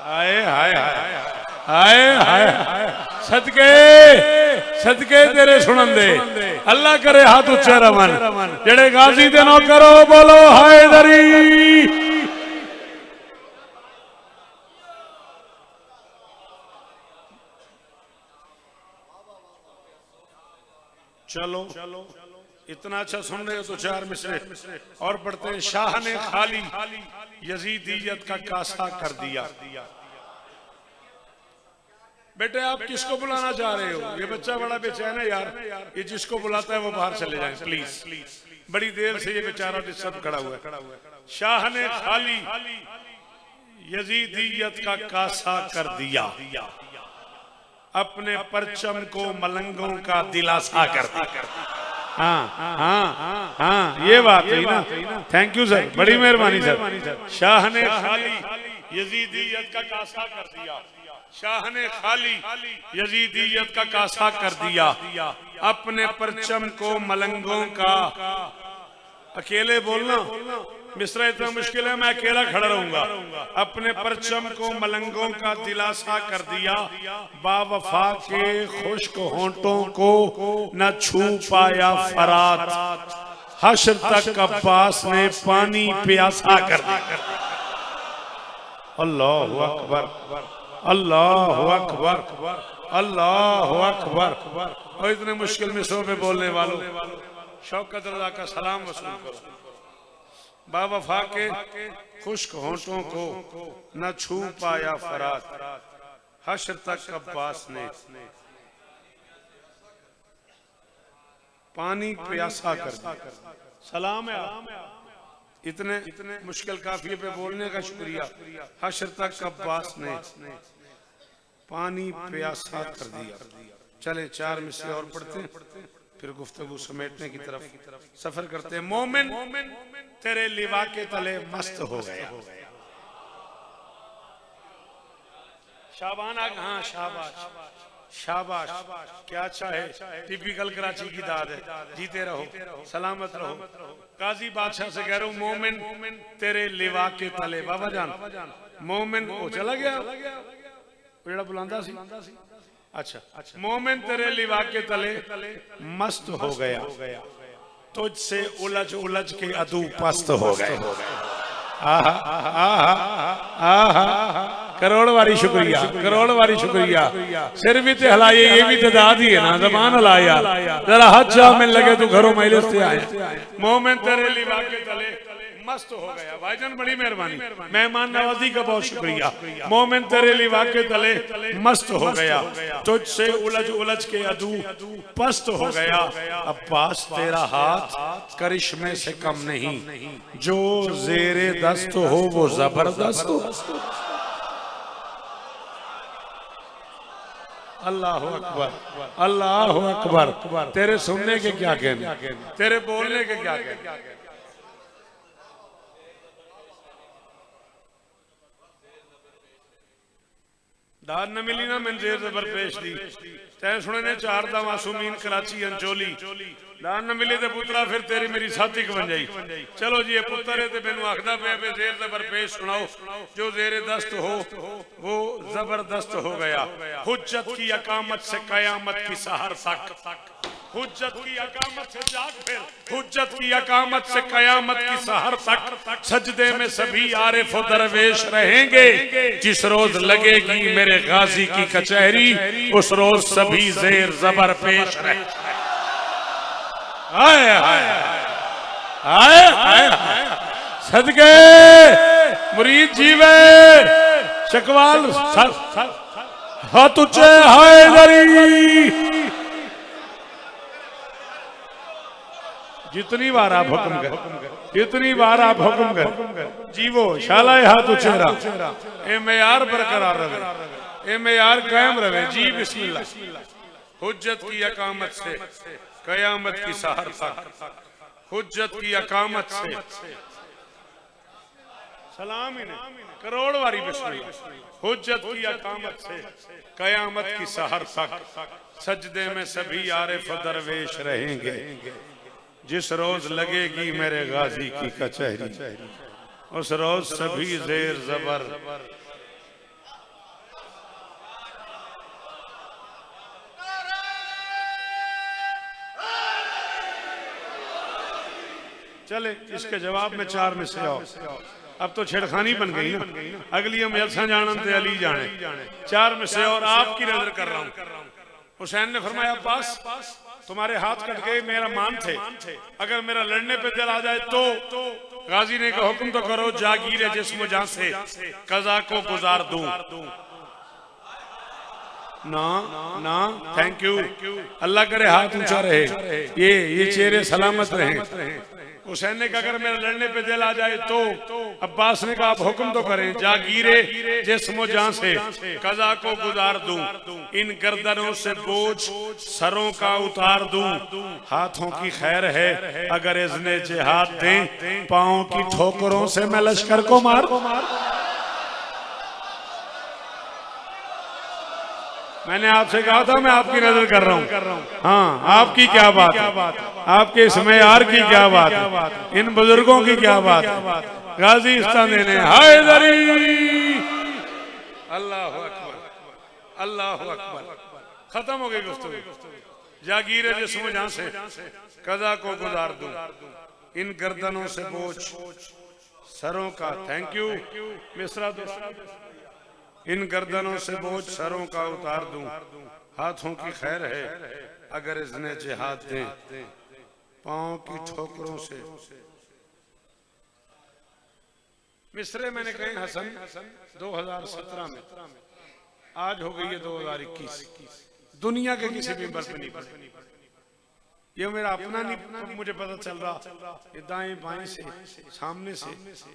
हाय हाय हाय हाय हाय। सदके सदके तेरे सुनन दे। अल्लाह करे हाथ उच्चे रवन। जेड़े गाजी दे नो करो बोलो हाय दरी। चलो इतना अच्छा सुन रहे हो तो 4 मिसरे और पढ़ते हैं। शाह ने खाली यजीदियत का कासा कर दिया। बेटे आप किसको बुलाना चाह रहे हो? ये बच्चा बड़ा बेचैन है यार, ये जिसको बुलाता है वो बाहर चले जाए प्लीज। बड़ी देर से ये बेचारा सब खड़ा हुआ है। शाह ने खाली यजीदियत का कासा कर दिया, अपने परचम को मलंगों का दिलासा कर दिया। हाँ हाँ हाँ ये बात है ना। थैंक यू सर, बड़ी मेहरबानी सर। शाह ने खाली यजीदियत का कासा कर दिया, शाह ने खाली यजीदियत का कासा कर दिया, अपने परचम को मलंगों का। अकेले बोलना मिस्रा इतना मुश्किल है, मैं अकेला खड़ा रहूंगा। अपने परचम को मलंगों का दिलासा कर दिया, बावफा के खुश्क होंठों को न छू पाया फरात, हश्र तक अब्बास ने पानी प्यासा कर दिया। अल्लाहु अकबर अल्लाहु अकबर अल्लाहु अकबर। और इतने मुश्किल मिसरों में बोलने वालों शौकत रज़ा का सलाम वसूल करो। बावफा के खुश्क होंठों को न छू पाया फरात, हश्र तक अब्बास ने पानी प्यासा कर दिया। सलाम है आप। इतने मुश्किल काफिये पे बोलने का शुक्रिया। हश्र तक अब्बास ने पानी प्यासा कर दिया। चले 4 मिसरे और पढ़ते हैं, फिर गुफ्तगू समेटने की तरफ सफर करते हैं। मोमिन तेरे लिवा के तले मस्त हो गया। शाबान हाँ शाबाश शाबाश, क्या अच्छा है। टिपिकल कराची की दाद है। जीते रहो, सलामत रहो। काजी बादशाह से कह रहा हूँ मोमिन तेरे लिवा के तले। बाबा जान मोमिन वो चला गया जेड़ा बुलांदा सी। अच्छा मोमिन तेरे लिवा के तले मस्त हो गया, तुझसे उलझ उलझ के अदू पस्त हो गए। आहा आहा आहा, करोड़ बारी शुक्रिया, करोड़ बारी शुक्रिया। सिर भी ते हलाए, ये भी तो दाद ही है ना, जबान हलाया। जरा हाथ जा में लगे तो घरों मजलिस से आए। मोमिन तेरे लिवा के तले मस्त हो गया। भाईजान बड़ी मेहरबानी, मेहमान नवाजी का बहुत शुक्रिया। मोमिन तेरे लिवा के तले मस्त हो गया, तुझसे उलझ उलझ के अदू पस्त हो गया। अब्बास तेरा हाथ करिश्मे से कम नहीं, जो जेरे दस्त हो वो जबरदस्त हो। अल्लाह अकबर, अल्लाह अकबर। तेरे सुनने के क्या कहने, तेरे बोलने के क्या कहने। दाद न मिली ना मैंने जेर जबर पेश दी। तै सुने ने 4 दा मासूमीन कराची अंचोली। दाद न मिली ते पुत्रा फिर तेरी मेरी साथी बन जाई। चलो जी ये पुत्र है ते मैनू आखदा पे जेर जबर पेश सुनाओ। जो जेरे दस्त हो वो जबरदस्त हो गया। हुज्जत की अकामत से कयामत की सहर तक, हुज्जत की अकामत से जाग फिर, हुज्जत की अकामत से कयामत की सहर तक सजदे में सभी आरिफ व दरवेश रहेंगे। जिस रोज लगेगी मेरे गाजी की कचहरी, उस रोज सभी जेर जबर पेश रहेंगे। आए आए आए आए सदके मुरीद जीवे शकवाल हाथ उच्चे हाय दरी। जितनी बार आप हुक्म कर, जितनी बार आप हुक्म कर जीवो शालाए हाथ उचेरा। ए मेयार बरकरार रहे, ए मेयार कायम रहे। जी बिस्मिल्लाह। हुज्जत की अकामत से कयामत की सहर तक, हुज्जत की अकामत से सलाम ही नहीं, करोड़ वारी बिस्मिल्लाह। हुज्जत की अकामत से कयामत की सहर तक सजदे में सभी आरिफ दरवेश रहेंगे। जिस रोज लगेगी मेरे गाजी की कचहरी, उस रोज सभी जेर जबर। चले इसके जवाब में 4 में से आओ। अब तो छेड़खानी बन गई ना। अगली हम यलसा जानन ते अली जाने। 4 में से और आपकी नजर कर रहा हूं। हुसैन ने फरमाया अब्बास तुम्हारे हाथ कट गए, मेरा मान थे, अगर मेरा लड़ने पे दिल आ जाए तो गाजी ने कहा हुक्म तो करो, जागीर जिस्म जान से कजा को गुजार दूं। ना ना थैंक यू, अल्लाह करे हाथ ऊंचा रहे, ये चेहरे सलामत रहे। हुसैन ने कहा अगर मेरा लड़ने पे दिल आ जाए तो अब्बास ने कहा आप हुक्म तो करें, जागीरे जिस्म जान से कजा को गुजार दूं, इन गर्दनों से बोझ सरों का उतार दूं। हाथों की खैर है अगर इज़्ने जिहाद दें, पांव की ठोकरों से मैं लश्कर को मार। मैंने आपसे कहा था मैं आपकी नजर कर रहा हूँ। हाँ आपकी क्या बात है, आपके इस मेयार की क्या बात है, इन बुजुर्गों की क्या बात है। गाजी इस्तान देने हैदरी। अल्लाह अकबर, अल्लाह अकबर। खत्म हो गई गुफ्तगू। जागीर जिस्म जान से कजा को गुजार दूं, इन गर्दनों से बोझ सरों का, थैंक यू मिसरा दो, इन गर्दनों से बोझ सरों का उतार दूं। हाथों की खैर है अगर इज़्ने जिहाद दें, पांव की ठोकरों से मिसरे मैंने कहे हसन 2017 में, आज हो गई है 2021, दुनिया के किसी मेंबर पे नहीं पड़े। ये मेरा अपना नहीं मुझे पता चल रहा, ये दाएं बाएं से सामने से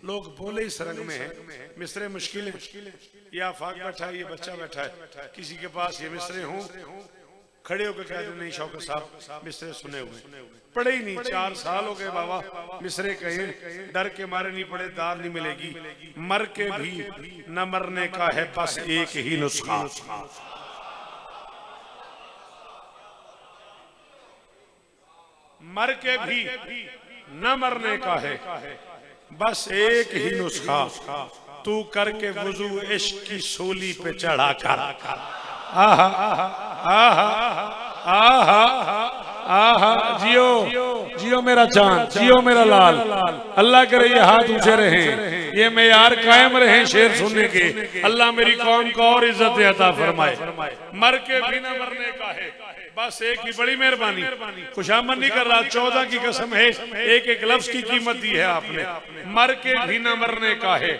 लोग बोले इस रंग में है मिसरे मुश्किल है। ये आफाक बैठा है, ये बच्चा बैठा है, किसी के पास ये मिसरे हों, खड़े होकर कह दो नहीं शौकत साहब मिसरे सुने हुए, पढ़े ही नहीं। 4 साल हो गए बाबा मिसरे कहे, डर के मारे नहीं पड़े, दाल नहीं मिलेगी। मर के भी न मरने का है बस एक ही नुस्खा, मर के भी न मरने का है बस एक ही नुस्खा, तू करके वुजू इश्क की सूली पे चढ़ा कर। आहा आहा आहा आहा, जियो जियो मेरा चांद, जियो मेरा लाल। अल्लाह करे ये हाथ ऊंचे रहे, ये मेयार कायम रहे शेर सुनने के। अल्लाह मेरी कौम को और इज्जत अता फरमाए। मर के भी न मरने का है बस एक ही, बड़ी मेहरबानी, खुशामद नहीं कर रहा, 14 की कसम है, एक एक लफ्ज की कीमत दी है आपने। मर के भी न मरने का है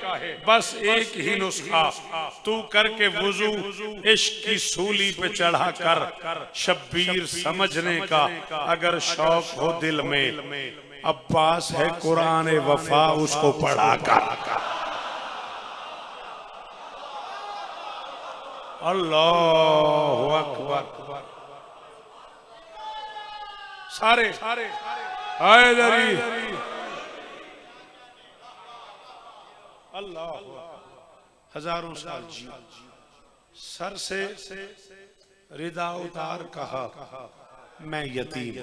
बस एक ही नुस्खा, तू करके वुजू इश्क की सूली पे चढ़ा कर। शब्बीर समझने का अगर शौक हो दिल में, अब्बास है कुरान वफा उसको पढ़ा कर। अल्लाह अकबर। सारे हैदरी अल्लाह, हजारों साल जी। सर से रिदा उतार कहा मैं यतीम,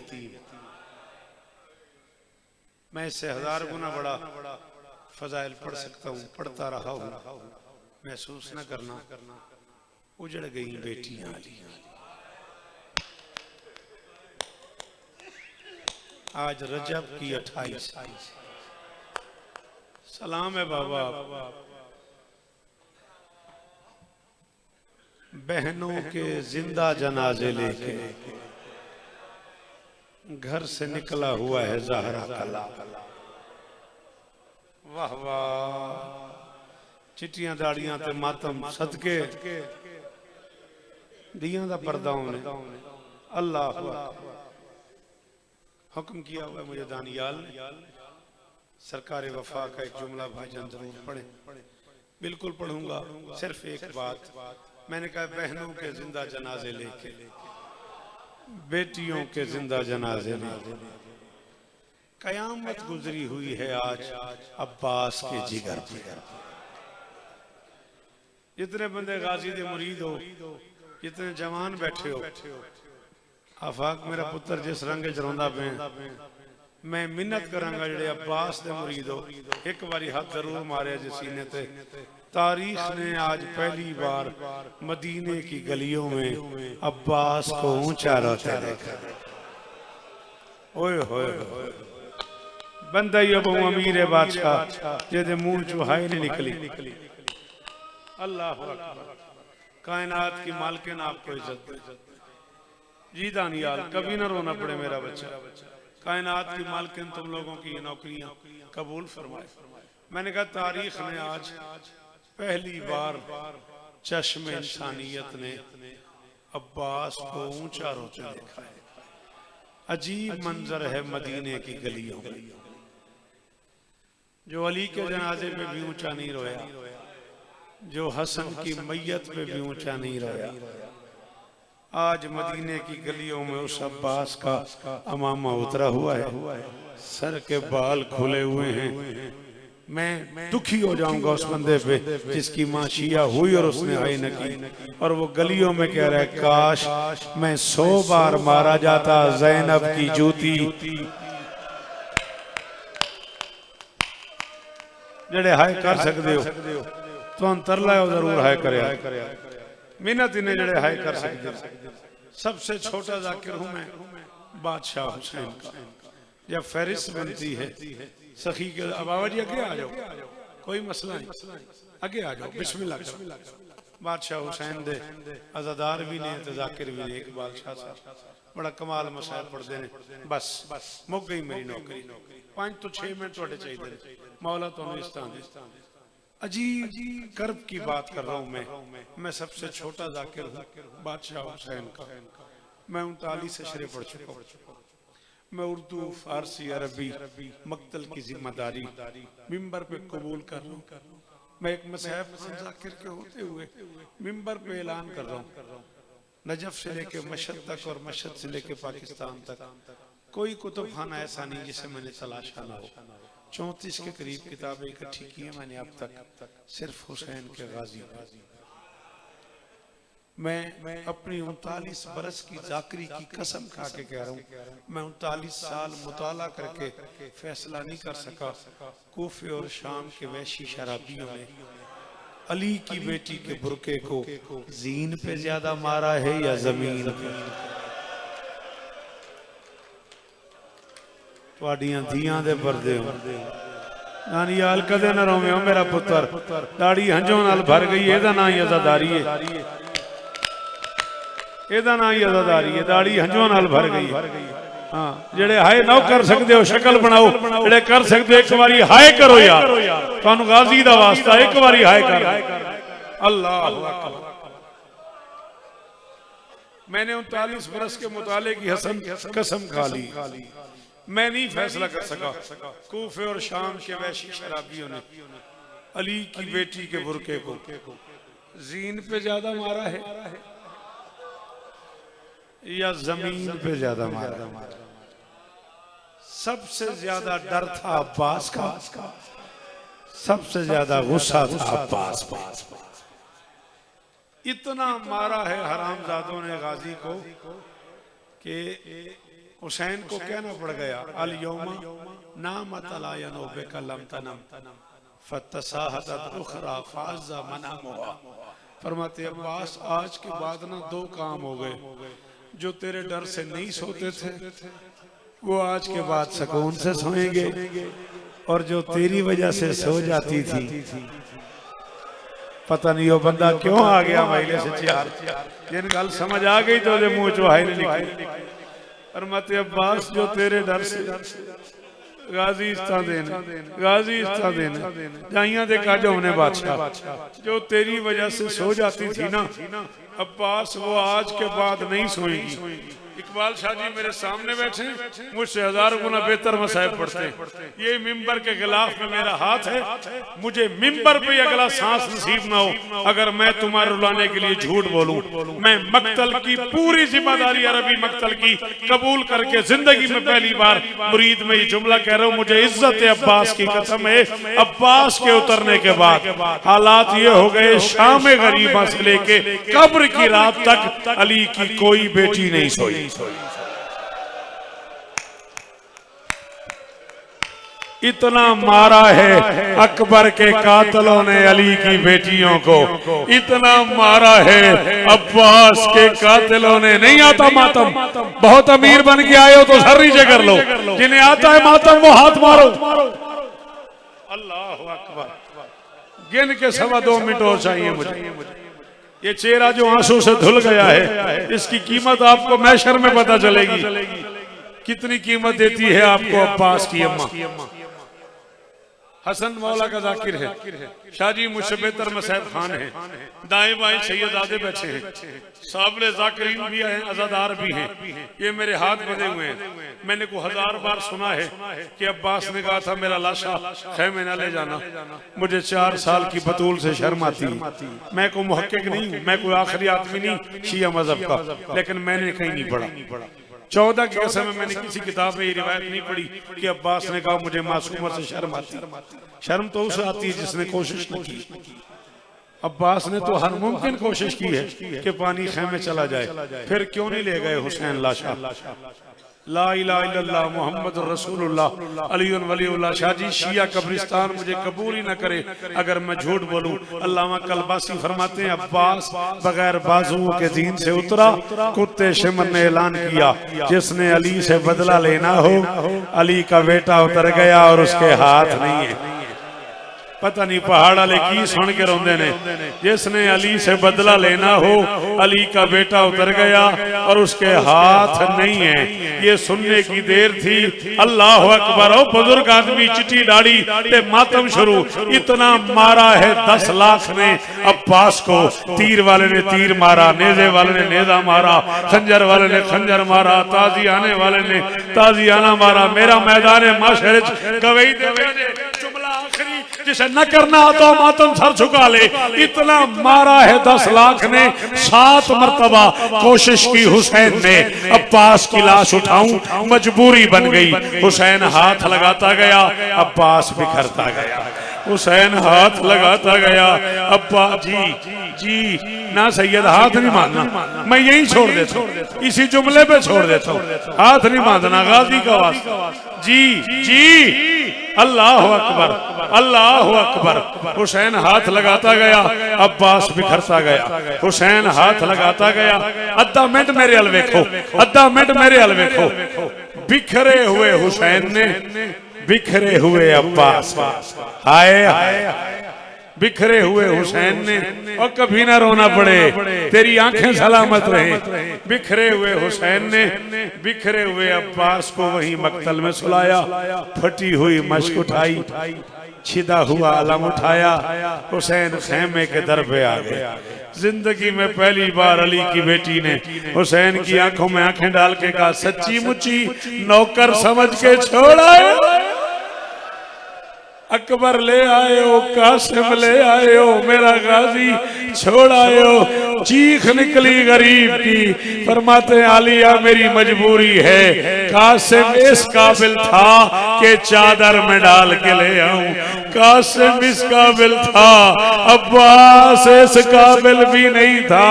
मैं इससे 1000 गुना बड़ा फजाइल पढ़ सकता हूँ, पढ़ता रहा हूँ। महसूस न करना उजड़ गई बेटियां। आज रजब की 28, सलाम है बाबा। बहनों के जिंदा जनाजे लेके घर से निकला हुआ है ज़हरा कला। वाह वाह, चिट्टियां दाड़ियां ते मातम सदके दियां दा पर्दा ने। अल्लाह हुक्म किया हुआ है मुझे दानियाल ने, सरकार वफा का एक जुमला भाईजान जरूर पढ़े। बिल्कुल पढ़ूंगा, सिर्फ एक बात मैंने कहा, बहनों के जिंदा जनाजे लेके, बेटियों के जिंदा जनाजे लेके कयामत गुजरी हुई है आज अब्बास के जिगर पर। जितने बंदे गाजी दे मुरीद हो, जितने जवान बैठे हो, आफाक मेरा पुत्र जिस रंग च रोंदा पे, मैं मिन्नत करांगा जेड़े अब्बास दे मुरीद हो, एक बारी हाथ जरूर मारे जिस सीने ते। तारीख ने आज पहली बार मदीने की गलियों में अब्बास को ऊंचा रोते देखा। ओए होए बंदा ही अब अमीर बादशाह जेदे मुंह चो हाय नहीं निकली। अल्लाह अकबर। कायनात की मालकिन आपको इज्जत दे। जी दानियाल, कभी ना रोना पड़े मेरा बच्चा। कायनात की मालकिन तुम लोगों की नौकरियां कबूल फरमाए। मैंने कहा तारीख ने आज पहली बार चश्मे इंसानियत ने अब्बास को ऊंचा रोते देखा है। अजीब मंजर है मदीने की गलियों में। जो अली के जनाजे पे भी ऊंचा नहीं रोया, जो हसन की मैयत पे भी ऊंचा नहीं रोया, आज मदीने की गलियों में उस अब्बास का अमामा उतरा हुआ है, सर के बाल खुले हुए हैं। मैं दुखी हो जाऊंगा उस बंदे पे जिसकी माँ शिया हुई और उसने हाय न की, और वो गलियों में कह रहा है काश मैं 100 बार मारा जाता ज़ैनब की जूती। जड़े हाय कर सकते हो तो अंतर लाओ, जरूर हाय करे। मिन्नत इन्हें जड़े हाय कर सकते हो। सबसे छोटा जाकिर हूं मैं बादशाह हुसैन का। जब फहरिस्त बनती है सखी के, बाबा जी आगे आ जाओ, कोई मसला नहीं, आगे आ जाओ, बिस्मिल्लाह करो। बादशाह हुसैन दे अज़ादार भी ने ते जाकिर भी ने। एक बादशाह साहब बड़ा कमाल मसाइल पढ़ते ने। बस मुक गई मेरी नौकरी, 5 तो 6 मिनट थोड़े चाहिए। मौला तो इस तरह अजीब कर्ब की बात कर रहा हूँ मैं सबसे छोटा जाकिर हूँ बादशाह हुसैन का। मैं 39 अशरे पढ़ चुका हूँ। मैं उर्दू, फारसी, अरबी मक्तल की जिम्मेदारी मिंबर पे कबूल कर रहा हूँ। मैं एक मसहब जाकिर के होते हुए मिंबर पे ऐलान कर रहा हूँ, नजफ से लेके मशहद तक और मशहद से लेके पाकिस्तान तक कोई कुतुब खाना ऐसा नहीं जिसे मैंने तलाशा ना हो। 34 के करीब किताबें इकट्ठी की हैं मैंने अब तक, सिर्फ हुसैन के गाजी। मैं अपनी 39 बरस की जाकरी की कसम खा के कह रहा हूँ, मैं 39 साल मुताला करके फैसला नहीं कर सका कूफे और शाम के वैशी शराबियों ने अली की बेटी के बुरके को जीन पे ज्यादा मारा है या जमीन पे। तुहाडियां धीयां दे पर्दे नानियाल कदे न रोवे मेरा पुत्र, दाढ़ी हंजों नाल भर गई, एदा नाम ही अज़ादारी है, एदा नाम ही अज़ादारी है, दाढ़ी हंजों नाल भर गई। हाँ जेड़े हाय ना कर सकते हो शक्ल बनाओ, जेड़े कर सकते हो एक बारी हाय करो यार, तुहानू गाजी दा वास्ता एक बारी हाय कर। अल्लाह अकबर। मैंने 39 बरस के मुताले की हसन कसम खा ली, मैं नहीं फैसला कर सका कूफे और शाम के वैशी शराबियों ने अली की बेटी के बुरके को जीन पे ज्यादा मारा है या जमीन पे ज्यादा मारा। सबसे ज्यादा डर था अब्बास का, सबसे ज्यादा गुस्सा था अब्बास पर। इतना मारा है हरामजादों ने गाजी को कि हुसैन को कहना पड़ गया अल यौमा नामत ला यनूबिका लम तनम फतसाहदत उखरा फाज़ा मनामुहा। फरमाते अब्बास आज के बाद ना दो काम हो गए, जो तेरे डर से नहीं सोते थे वो आज के बाद सुकून से सोएंगे, और जो तेरी वजह से सो जाती थी पता नहीं वो बंदा क्यों आ गया महिले से चार जिन गल समझ आ गई तो मुंह चो हाय नहीं निकली। और मत अब्बास जो तेरे डर से गाजी इस्ता देने जाइया दे काज होने बादशाह, जो तेरी वजह से सो जाती थी ना अब्बास वो आज के बाद नहीं सोएगी। इकबाल शाह जी मेरे सामने बैठे, मुझसे 1000 गुना बेहतर मसाइब पढ़ते हैं। ये मिंबर के खिलाफ में मेरा हाथ है, मुझे मिंबर पे अगला सांस नसीब ना हो अगर मैं तुम्हारे रुलाने के लिए झूठ बोलूं। मैं मक्तल की पूरी जिम्मेदारी अरबी मक्तल की कबूल करके जिंदगी में पहली बार मुरीद में ये जुमला कह रहा हूं, मुझे इज्जत अब्बास की कसम है। अब्बास के उतरने के बाद हालात ये हो गए, शाम गरीबा से लेके कब्र की रात तक अली की कोई बेटी नहीं सोई। इतना मारा है अकबर के कातलों ने अली की बेटियों को, इतना मारा है अब्बास के कातलों ने। नहीं आता मातम, बहुत अमीर बन के आए हो तो सर नीचे कर लो, जिन्हें आता है मातम वो हाथ मारो। अल्लाह अकबर। गिन के 2.25 मिनट और चाहिए मुझे। ये चेहरा जो आंसू से धुल गया है इसकी कीमत आपको मैशर में पता चलेगी, कितनी कीमत देती है आपको अब्बास की अम्मा। हसन मौला का जाकिर है, शाहजी मुझसे बेहतर मसैब खान है, दाएं बाएं सैयदादे बैठे हैं, साबले जाकिरीन भी हैं, अज़ादार भी हैं। ये मेरे हाथ बंधे हुए हैं। मैंने को 1000 बार सुना है कि अब्बास ने कहा था मेरा लाशा खैमे न ले जाना। मुझे 4 साल की बतूल से शर्म आती है। मैं कोई मुहक्किक नहीं हूँ, मैं कोई आखिरी आदमी नहीं शिया मजहब का, लेकिन मैंने कहीं नहीं पढ़ा। 14 की कसम में मैंने किसी किताब में ये रिवायत नहीं पढ़ी कि अब्बास ने कहा मुझे मासूम से शर्म आती। शर्म तो उसे आती है जिसने कोशिश न की। अब्बास ने तो हर मुमकिन कोशिश की है कि पानी खैमे चला जाए, फिर क्यों नहीं ले गए हुसैन लाशा। ला इलाहा इल्लल्लाह मुहम्मदुर रसूलुल्लाह अलीउन वलीउल्लाह। शाहजी शिया कब्रिस्तान मुझे कबूल ही न करे अगर मैं झूठ बोलूं। अल्लामा कलबासी फरमाते हैं अब्बास बगैर बाजुओं के दीन से उतरा। कुत्ते शिमर ने ऐलान किया जिसने अली से बदला लेना हो, अली का बेटा उतर गया और उसके हाथ नहीं है। पता नहीं पहाड़ वाले की सुन के रोंदे ने। जिसने अली से बदला लेना हो, अली का बेटा उतर गया और उसके हाथ नहीं है, ये सुनने की देर थी। अल्लाह अकबर। ओ बुजुर्ग आदमी, चिट्ठी दाढ़ी ते मातम शुरू। इतना मारा है 10 लाख ने अब्बास को। तीर वाले ने तीर मारा, नेज़े वाले ने नेज़ा मारा, खंजर वाले ने खंजर मारा, ताजियाने वाले ने ताजियाना मारा। मेरा मैदान माशरे गवई दे जुमला आखिरी, जिसे न करना तो मातम सर झुका ले। इतना मारा है 10 लाख ने। 7 मर्तबा कोशिश की हुसैन ने अब्बास की लाश उठाऊं, मजबूरी बन गई। हुसैन हाथ लगाता गया, अब्बास बिखरता गया। हुसैन हाथ लगाता गया। अब्बा जी ना सैयद, हाथ नहीं मानना, मैं यही छोड़ देता हूँ, इसी जुमले पे छोड़ देता हूँ, हाथ नहीं मानना, गाजी का वास्ता। जी अल्लाह अकबर, अल्लाह अकबर। हुसैन हाथ लगाता गया, अब्बास बिखरता गया। हुसैन हाथ लगाता गया। अद्धा मिनट मेरे अल वेखो, अद्धा मिनट मेरे अल वेखो। बिखरे हुए हुसैन ने, बिखरे हुए अब्बास, हाय हाय, बिखरे हुए हुसैन ने। और कभी ना रोना पड़े, तेरी आंखें सलामत रहे। बिखरे हुए हुसैन ने बिखरे हुए अब्बास को वहीं मक्तल में सुलाया। फटी हुई मश्क उठाई, छिदा हुआ अलम उठाया। हुसैन खेमे के दर पे आ गए। जिंदगी में पहली बार अली की बेटी ने हुसैन की आंखों में आंखें डाल के कहा, सच्ची मुच्ची नौकर समझ के छोड़ा। अकबर ले आए हो, कासिम ले आए हो, मेरा गाजी छोड़ आए हो। चीख निकली गरीब की। फरमाते आलिया मेरी मजबूरी है। कासिम इस काबिल था कि चादर में डाल के ले आऊं, कासिम इस काबिल था, अब्बास इस काबिल भी नहीं था।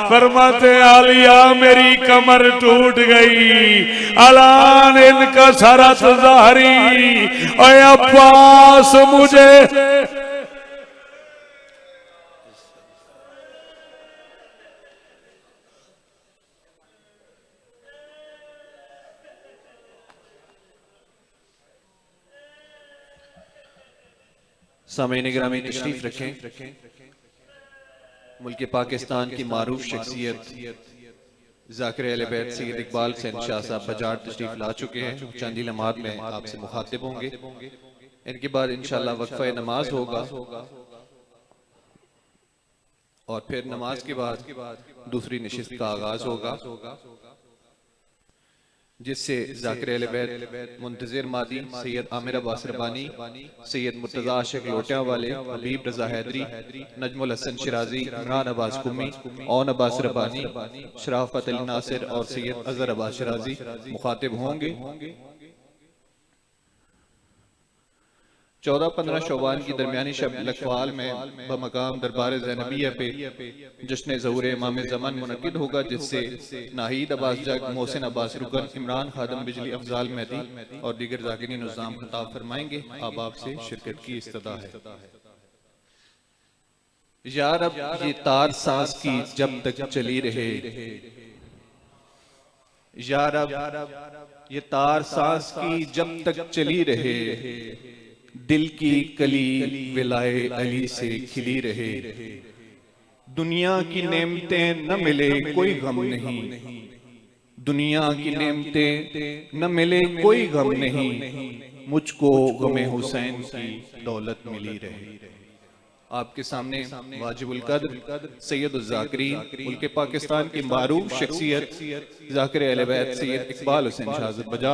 फरमाते आलिया मेरी कमर टूट गई। अलान इनका सरत ज़ाहरी, और अब्बास मुझे सामईन गिरामी तशरीफ रखें। मुल्क पाकिस्तान की मारूफ शख्सियत ज़ाकिर अहले बैत सैयद इकबाल हुसैन शाह साहब बजाट तशरीफ ला चुके हैं। चंद ही लम्हात में आपसे मुखातिब होंगे। इनके बाद इंशाअल्लाह वक्फा नमाज होगा और फिर नमाज के बाद दूसरी नशिस्त का आगाज होगा, जिससे ज़ाकिर अहले बैत मुंतज़िर मादी सैयद आमिर अब्बास रबानी, सैयद मुर्तज़ा आशिक लोटिया वाले, हबीब रज़ा हैदरी, नजमुल हसन शिराजी, इमरान अब्बास कुमी, ओन अब्बास रबानी, शराफत अली नासिर और सैयद अज़हर अब्बास शिराजी मुखातिब होंगे। 14-15 शोबान की दरमियानी शब लखवाल में बमकाम दरबार ज़ैनबिया पे जश्न ज़हूर इमाम ज़मान मुनक़िद होगा, जिससे नाहीद अब्बास जग, मोहसिन अब्बास रुकन, इमरान खादम बिजली, अफजाल मेहदी और दीगर ज़ाकिरीन निज़ाम खिताब फरमाएंगे। आप आपसे शिरकत की इस्तदा है। यार अब ये तार सांस की जब तक चली रहे, यार अब ये तार सांस की जब तक चली रहे, दिल की कली विलाए अली से खिली रहे। दुनिया की नेमतें न मिले कोई गम नहीं, दुनिया की नेमतें न मिले कोई गम नहीं, मुझको गमे हुसैन की दौलत मिली रहे। आपके सामने वाजिबुल कद्र सैयद ज़ाकिरीन मुल्क पाकिस्तान की मारूफ शख्सियत ज़ाकिर अहले बैत सैयद इकबाल हुसैन शाह बजाट